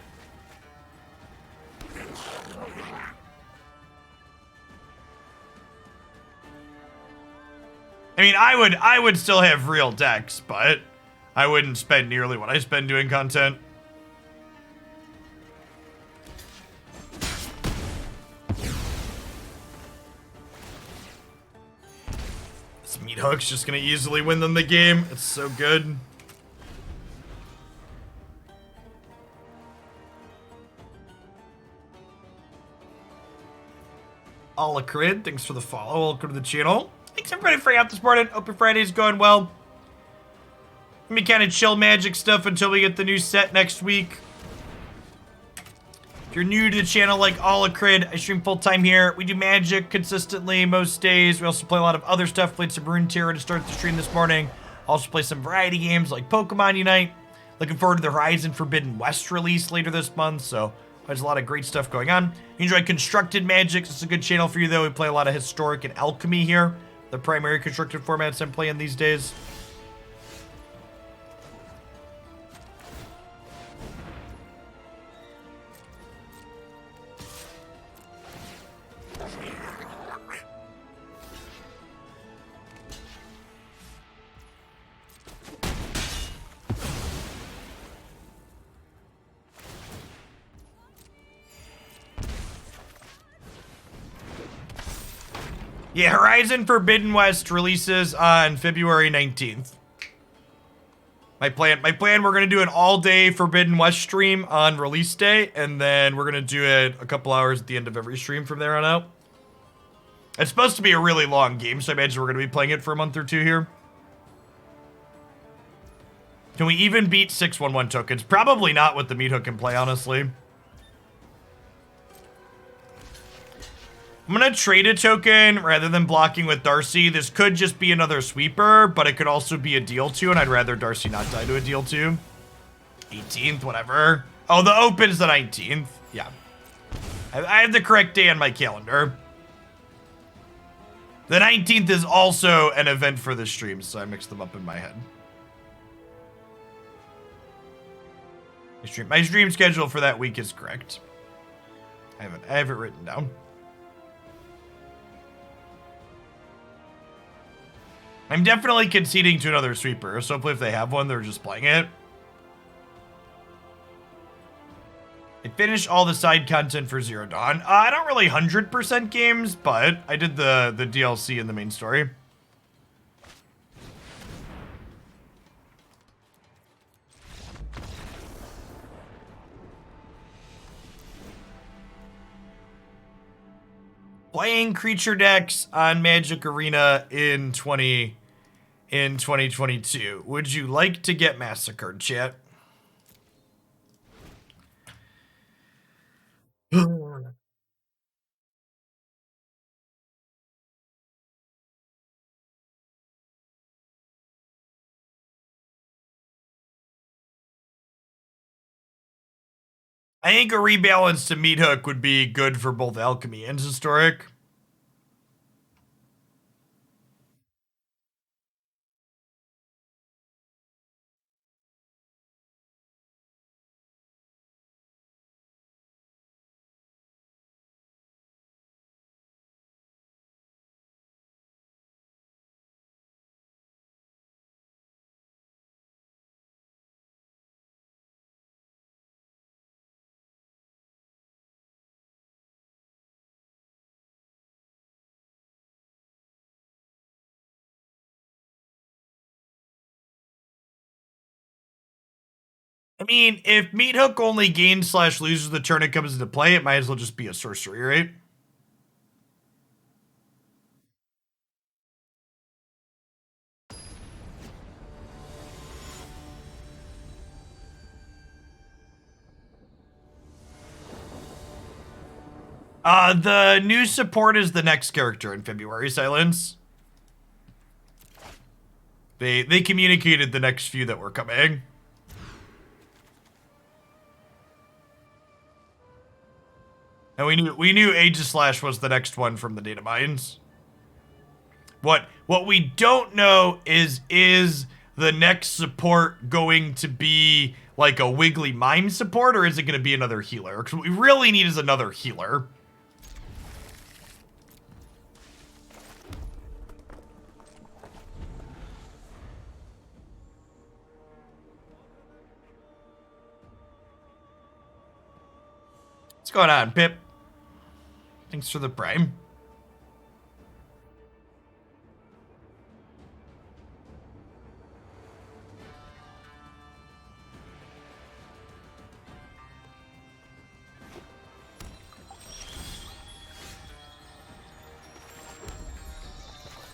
I mean, I would still have real decks, but I wouldn't spend nearly what I spend doing content. This Meat Hook's just gonna easily win them the game. It's so good. Alacrid, thanks for the follow. Welcome to the channel. Thanks everybody for hanging out this morning. Hope your Friday's going well. Let me kind of chill Magic stuff until we get the new set next week. If you're new to the channel like Alacrid, I stream full-time here. We do Magic consistently most days. We also play a lot of other stuff. Played some Runeterra to start the stream this morning. Also play some variety games like Pokemon Unite. Looking forward to the Horizon Forbidden West release later this month, so there's a lot of great stuff going on. You enjoy Constructed Magic. It's a good channel for you, though. We play a lot of Historic and Alchemy here. The primary constructed formats I'm playing these days. Yeah, Horizon Forbidden West releases on February 19th. My plan, we're going to do an all-day Forbidden West stream on release day, and then we're going to do it a couple hours at the end of every stream from there on out. It's supposed to be a really long game, so I imagine we're going to be playing it for a month or two here. Can we even beat 611 tokens? Probably not with the meat hook in play, honestly. I'm going to trade a token rather than blocking with Darcy. This could just be another sweeper, but it could also be a deal 2, and I'd rather Darcy not die to a deal 2. 18th, whatever. Oh, the open's the 19th. Yeah. I have the correct day on my calendar. The 19th is also an event for the stream, so I mixed them up in my head. My stream schedule for that week is correct. I have it written down. I'm definitely conceding to another sweeper, so hopefully if they have one, they're just playing it. I finished all the side content for Zero Dawn. I don't really 100% games, but I did the DLC and the main story. Playing creature decks on Magic Arena in 2022. Would you like to get massacred, chat? I think a rebalance to Meat Hook would be good for both Alchemy and Historic. I mean, if Meat Hook only gains / loses the turn it comes into play, it might as well just be a sorcery, right? The new support is the next character in February, Silence. They communicated the next few that were coming. And we knew Aegislash was the next one from the data mines. What we don't know is the next support going to be like a Wiggly Mime support, or is it going to be another healer? Because what we really need is another healer. What's going on, Pip? Thanks for the prime.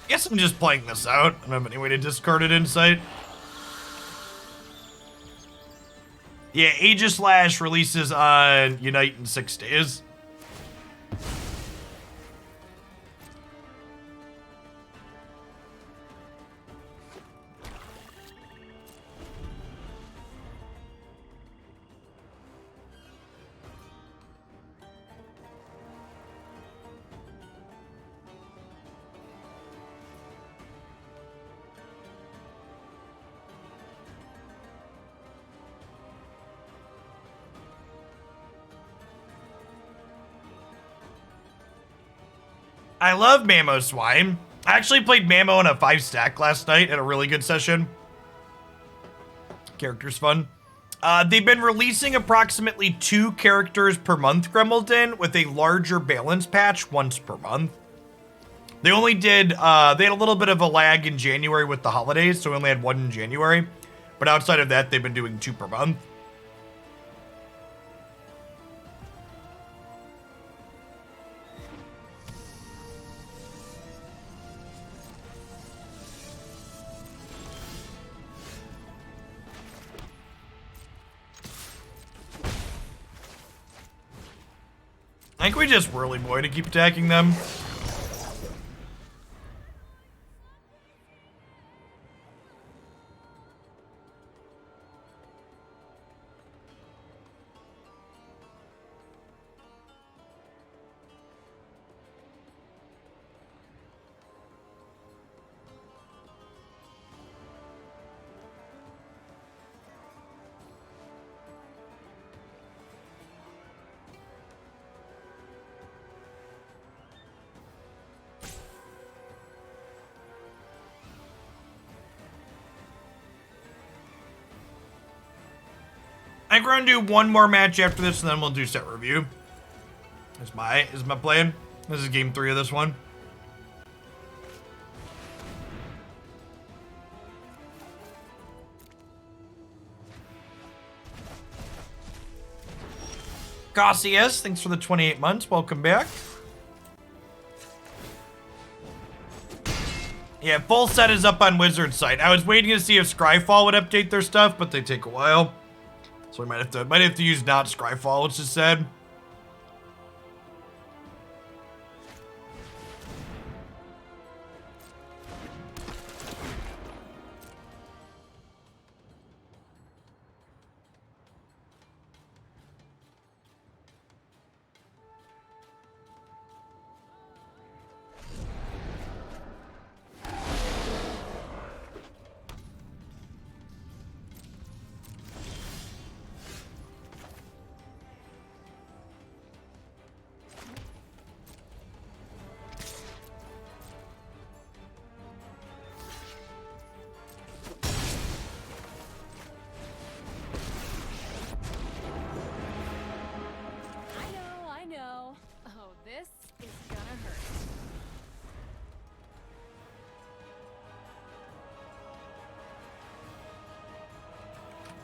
Guess I'm just playing this out. I don't have any way to discard it Insight. Yeah, Aegislash releases on Unite in 6 days. I love Mamo Swine. I actually played Mamo in a 5-stack last night at a really good session. Character's fun. They've been releasing approximately 2 characters per month, Gremlden, with a larger balance patch once per month. They only did, they had a little bit of a lag in January with the holidays, so we only had 1 in January. But outside of that, they've been doing 2 per month. I think we just Whirly Boy to keep attacking them. I think we're gonna do one more match after this, and then we'll do set review. Is my plan. This is game 3 of this one. Gossius, thanks for the 28 months. Welcome back. Yeah, full set is up on Wizard's site. I was waiting to see if Scryfall would update their stuff, but they take a while. So we might have to use not Scryfall, which is sad.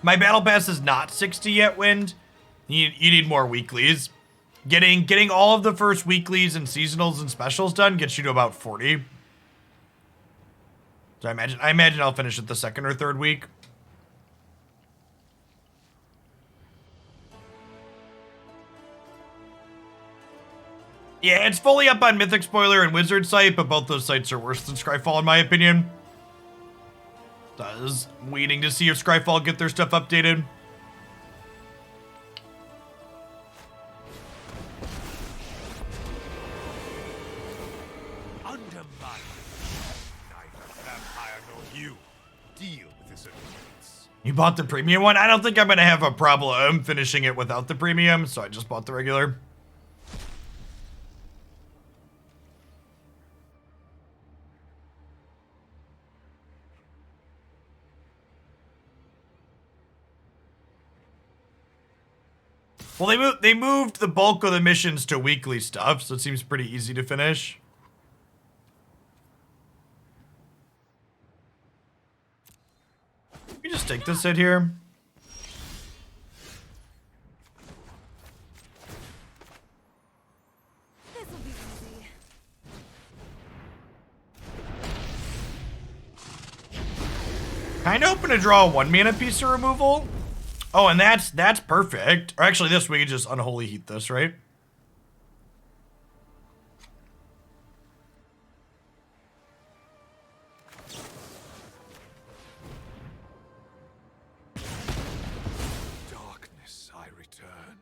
My battle pass is not 60 yet, Wind. You need more weeklies. Getting all of the first weeklies and seasonals and specials done gets you to about 40. So I imagine I'll finish it the 2nd or 3rd week. Yeah, it's fully up on Mythic Spoiler and Wizard site, but both those sites are worse than Scryfall in my opinion. Waiting to see if Scryfall get their stuff updated. Under my neither vampire nor you deal with this annoyance. You bought the premium one? I don't think I'm gonna have a problem finishing it without the premium, so I just bought the regular. Well, they moved the bulk of the missions to weekly stuff, so it seems pretty easy to finish. We just take this hit here. This'll be easy. Kind of hoping to draw a 1 mana piece of removal. Oh, and that's perfect. Or actually, this we could just Unholy Heat this, right? Darkness, I return.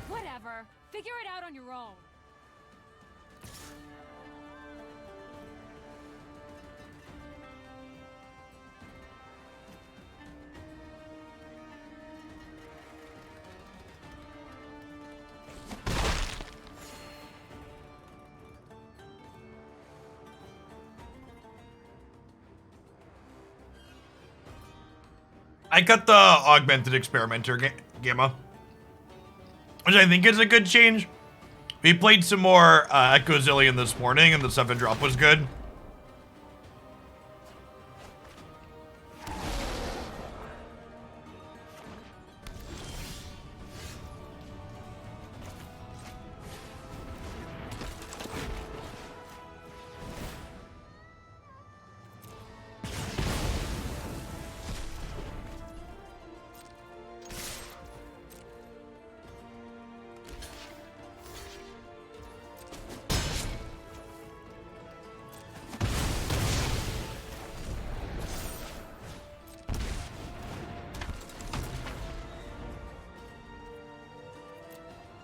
Whatever. Figure it out on your own. I cut the Augmented Experimenter Gamma, which I think is a good change. We played some more Echo Zillion this morning, and the 7-drop was good.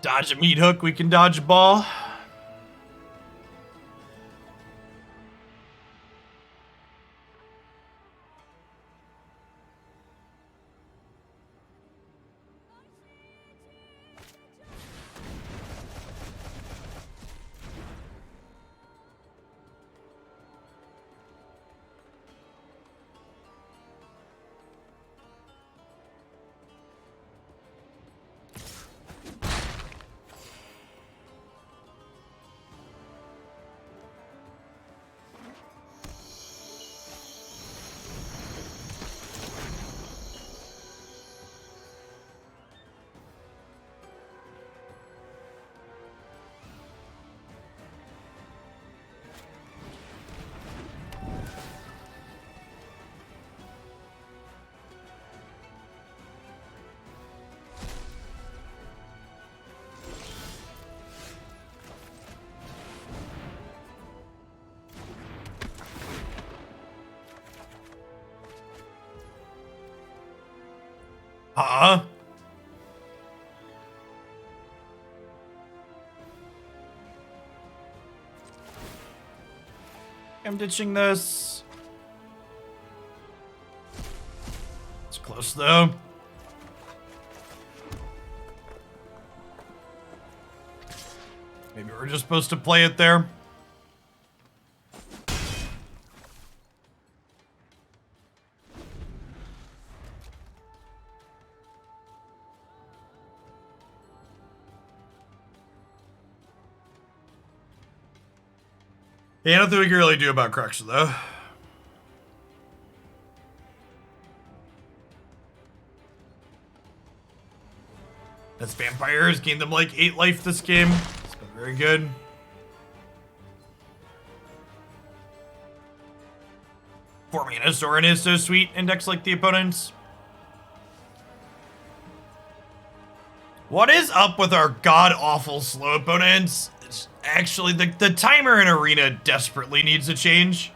Dodge a meat hook, we can dodge a ball. Huh? I'm ditching this. It's close though. Maybe we're just supposed to play it there. Yeah, nothing we can really do about Crux, though. That's vampires. Gained them like 8 life this game. It's been very good. For mana, Sorin is so sweet. Index like the opponents. What is up with our god-awful slow opponents? Actually, the timer in Arena desperately needs a change.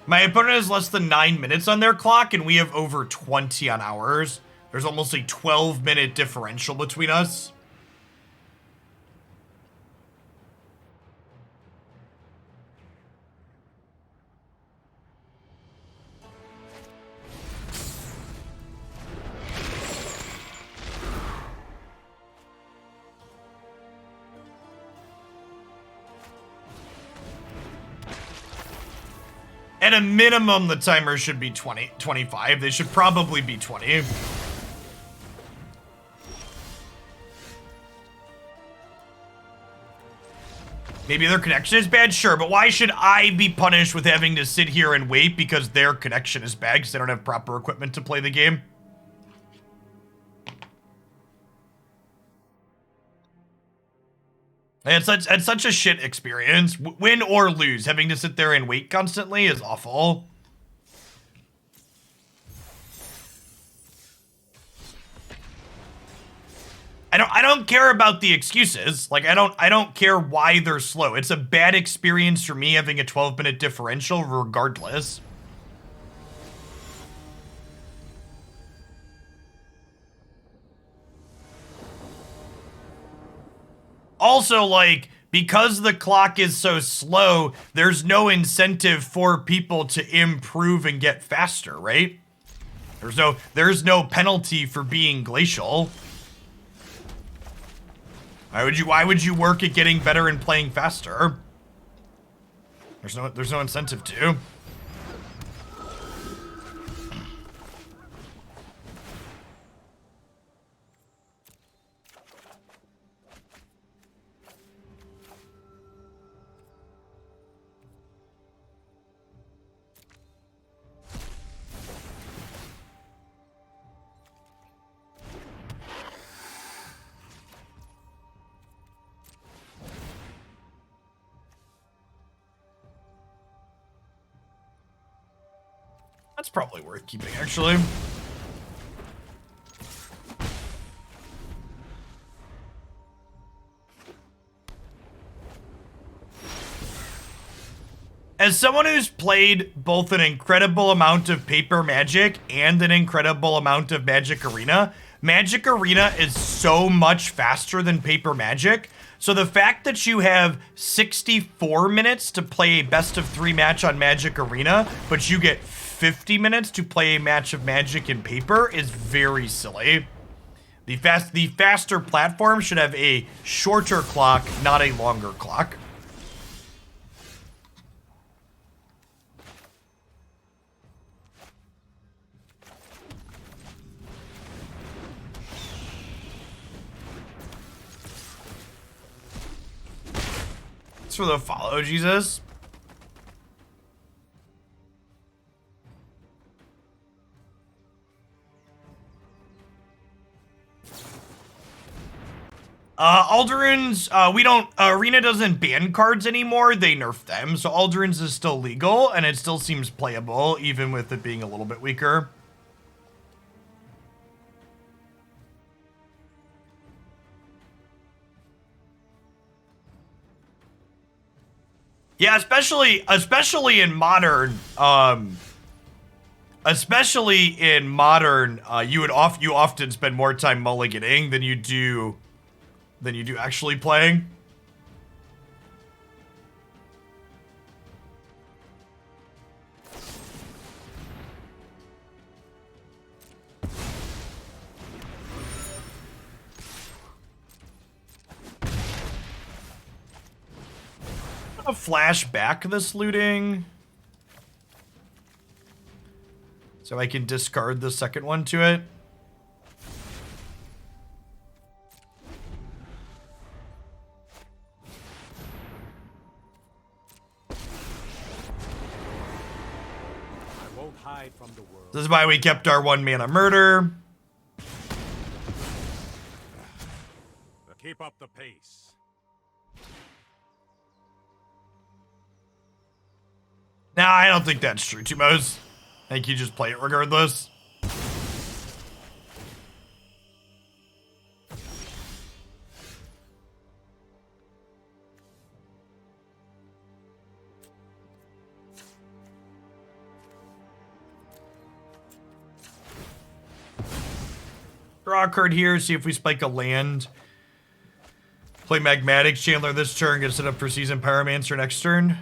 My opponent has less than 9 minutes on their clock, and we have over 20 on ours. There's almost a 12-minute differential between us. At a minimum, the timer should be 25. They should probably be 20. Maybe their connection is bad? Sure, but why should I be punished with having to sit here and wait because their connection is bad because they don't have proper equipment to play the game? It's such a shit experience. Win or lose, having to sit there and wait constantly is awful. I don't care about the excuses. Like I don't care why they're slow. It's a bad experience for me having a 12-minute differential regardless. Also, like, because the clock is so slow, there's no incentive for people to improve and get faster, right? There's no penalty for being glacial. Why would you work at getting better and playing faster? There's no incentive to. That's probably worth keeping, actually. As someone who's played both an incredible amount of Paper Magic and an incredible amount of Magic Arena, Magic Arena is so much faster than Paper Magic. So the fact that you have 64 minutes to play a best of 3 match on Magic Arena, but you get 50 minutes to play a match of Magic in Paper is very silly. The faster platform should have a shorter clock, not a longer clock. It's for the follow, Jesus. Alderans, Arena doesn't ban cards anymore, they nerfed them, so Alderans is still legal, and it still seems playable, even with it being a little bit weaker. Yeah, especially in Modern, you often spend more time mulliganing than you do actually playing. I'm gonna flash back this looting so I can discard the second one to it. From the world. This is why we kept our 1-mana murder. Keep up the pace. Nah, I don't think that's true, Tumos. I think you just play it regardless. Draw a card here, see if we spike a land. Play Magmatic Channeler this turn, get set up for Seasoned Pyromancer next turn.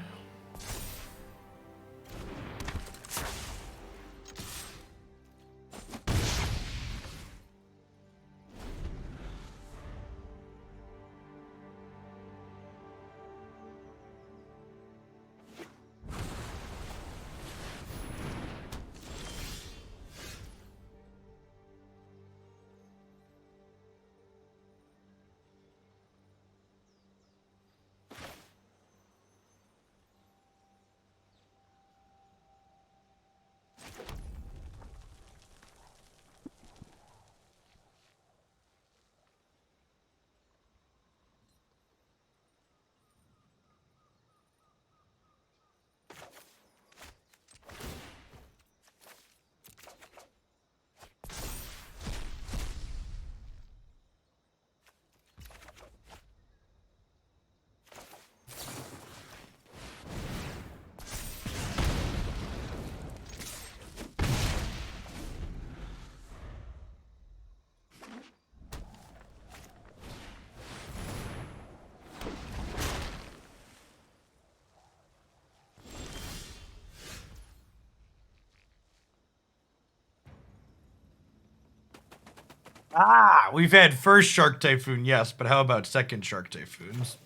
Ah, we've had first Shark Typhoon, yes, but how about second Shark Typhoons?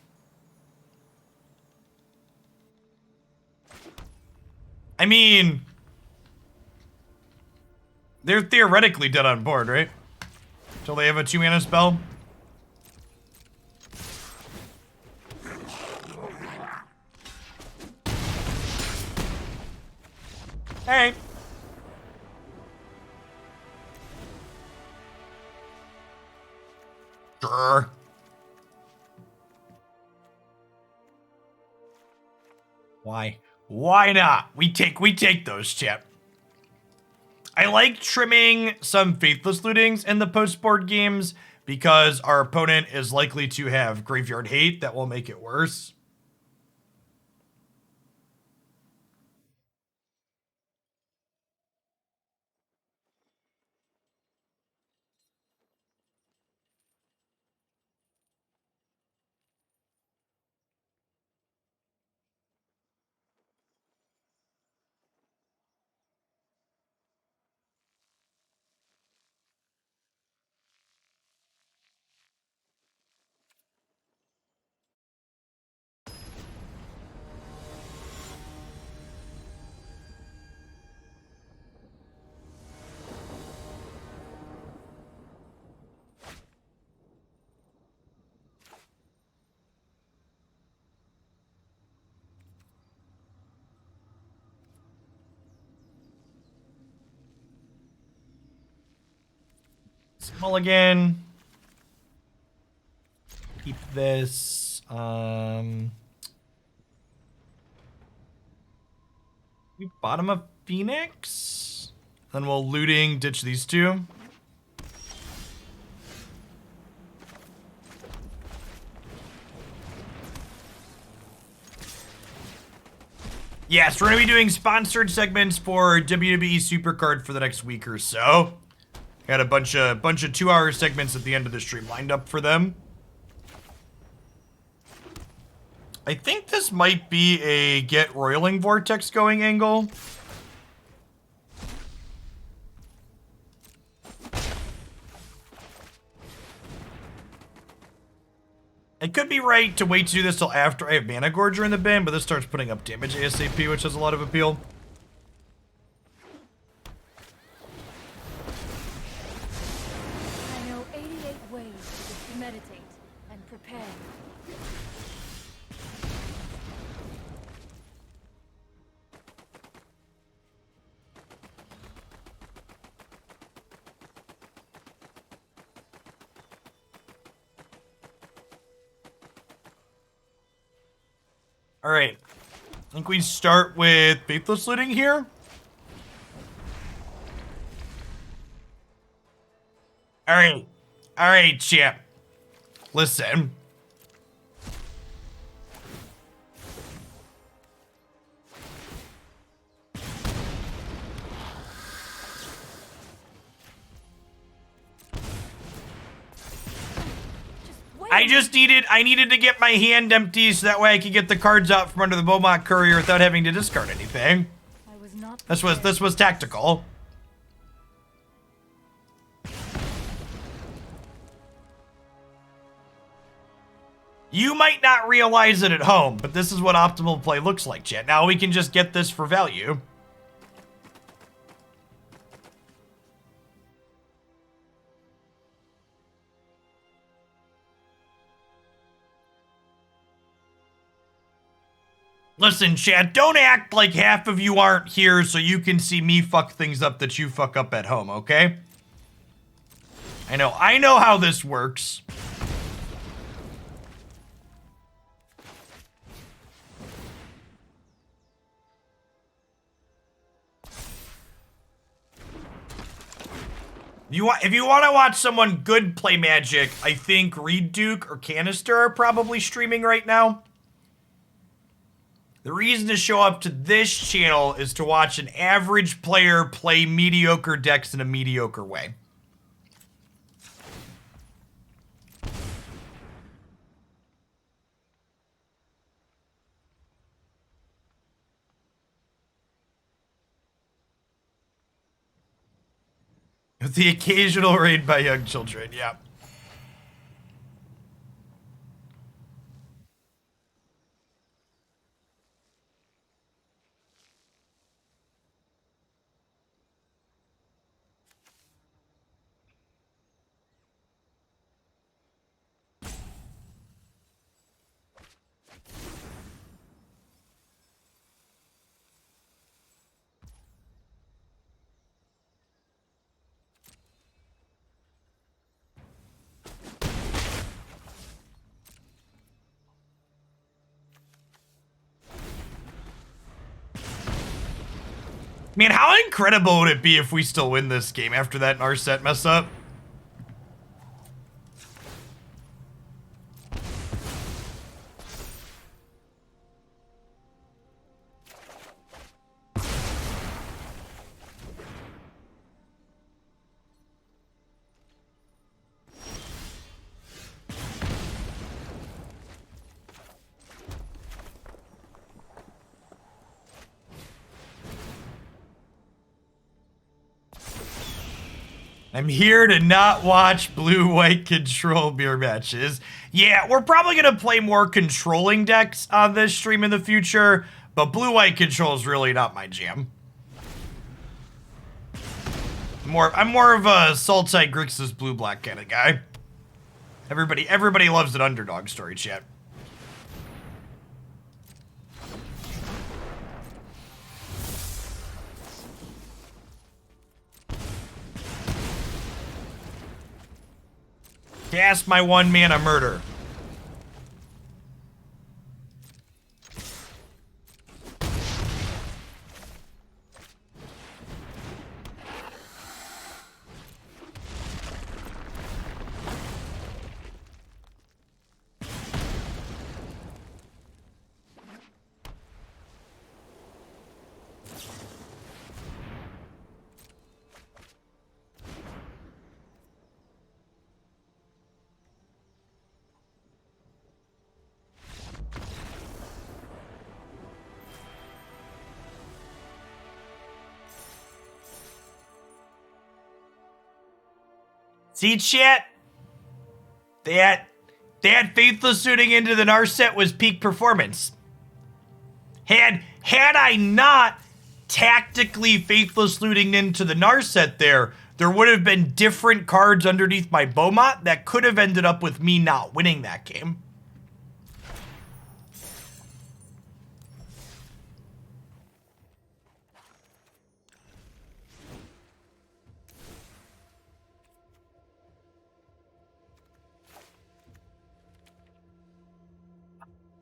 I mean, they're theoretically dead on board, right? Until they have a 2-mana spell. Hey. Sure. Why? Why not? We take those, chap. I like trimming some Faithless Lootings in the post-board games because our opponent is likely to have Graveyard Hate that will make it worse. Mulligan. Keep this. Bottom of Phoenix. Then we'll looting, ditch these two. Yes, we're gonna be doing sponsored segments for WWE Supercard for the next week or so. Got a bunch of 2-hour segments at the end of the stream lined up for them. I think this might be a get Roiling Vortex going angle. I could be right to wait to do this till after I have Managorger in the bin, but this starts putting up damage ASAP, which has a lot of appeal. I know 88 ways to meditate and prepare. All right. I think we start with Faithless Looting here. All right. All right, champ. Listen. I needed to get my hand empty so that way I could get the cards out from under the Bomat Courier without having to discard anything. This was tactical. You might not realize it at home, but this is what optimal play looks like, chat. Now we can just get this for value. Listen, chat, don't act like half of you aren't here so you can see me fuck things up that you fuck up at home, okay? I know how this works. If you want to watch someone good play Magic, I think Reed Duke or Canister are probably streaming right now. The reason to show up to this channel is to watch an average player play mediocre decks in a mediocre way. With the occasional raid by young children, yeah. Man, how incredible would it be if we still win this game after that Narset mess up? I'm here to not watch blue-white control mirror matches. Yeah, we're probably going to play more controlling decks on this stream in the future, but blue-white control is really not my jam. I'm more of a Sultai Grixis blue-black kind of guy. Everybody loves an underdog story, chat. Cast my 1-mana murder. See, chat? That Faithless Looting into the Narset was peak performance. Had I not tactically Faithless Looting into the Narset there would have been different cards underneath my Bomat that could have ended up with me not winning that game.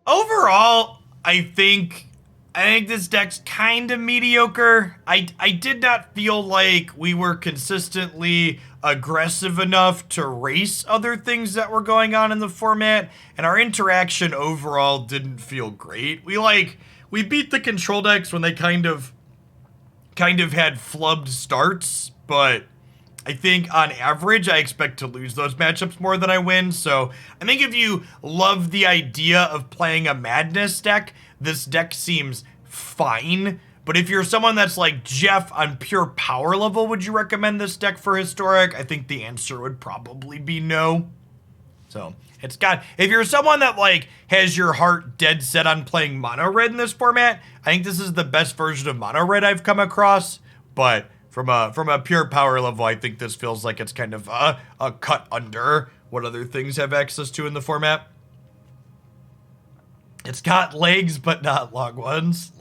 Overall, I think this deck's kind of mediocre. I did not feel like we were consistently aggressive enough to race other things that were going on in the format, and our interaction overall didn't feel great. We beat the control decks when they kind of had flubbed starts, but I think on average, I expect to lose those matchups more than I win. So I think if you love the idea of playing a Madness deck, this deck seems fine. But if you're someone that's like Jeff on pure power level, would you recommend this deck for Historic? I think the answer would probably be no. So if you're someone that like has your heart dead set on playing mono red in this format, I think this is the best version of mono red I've come across. But from a pure power level, I think this feels like it's kind of a cut under what other things have access to in the format. It's got legs, but not long ones.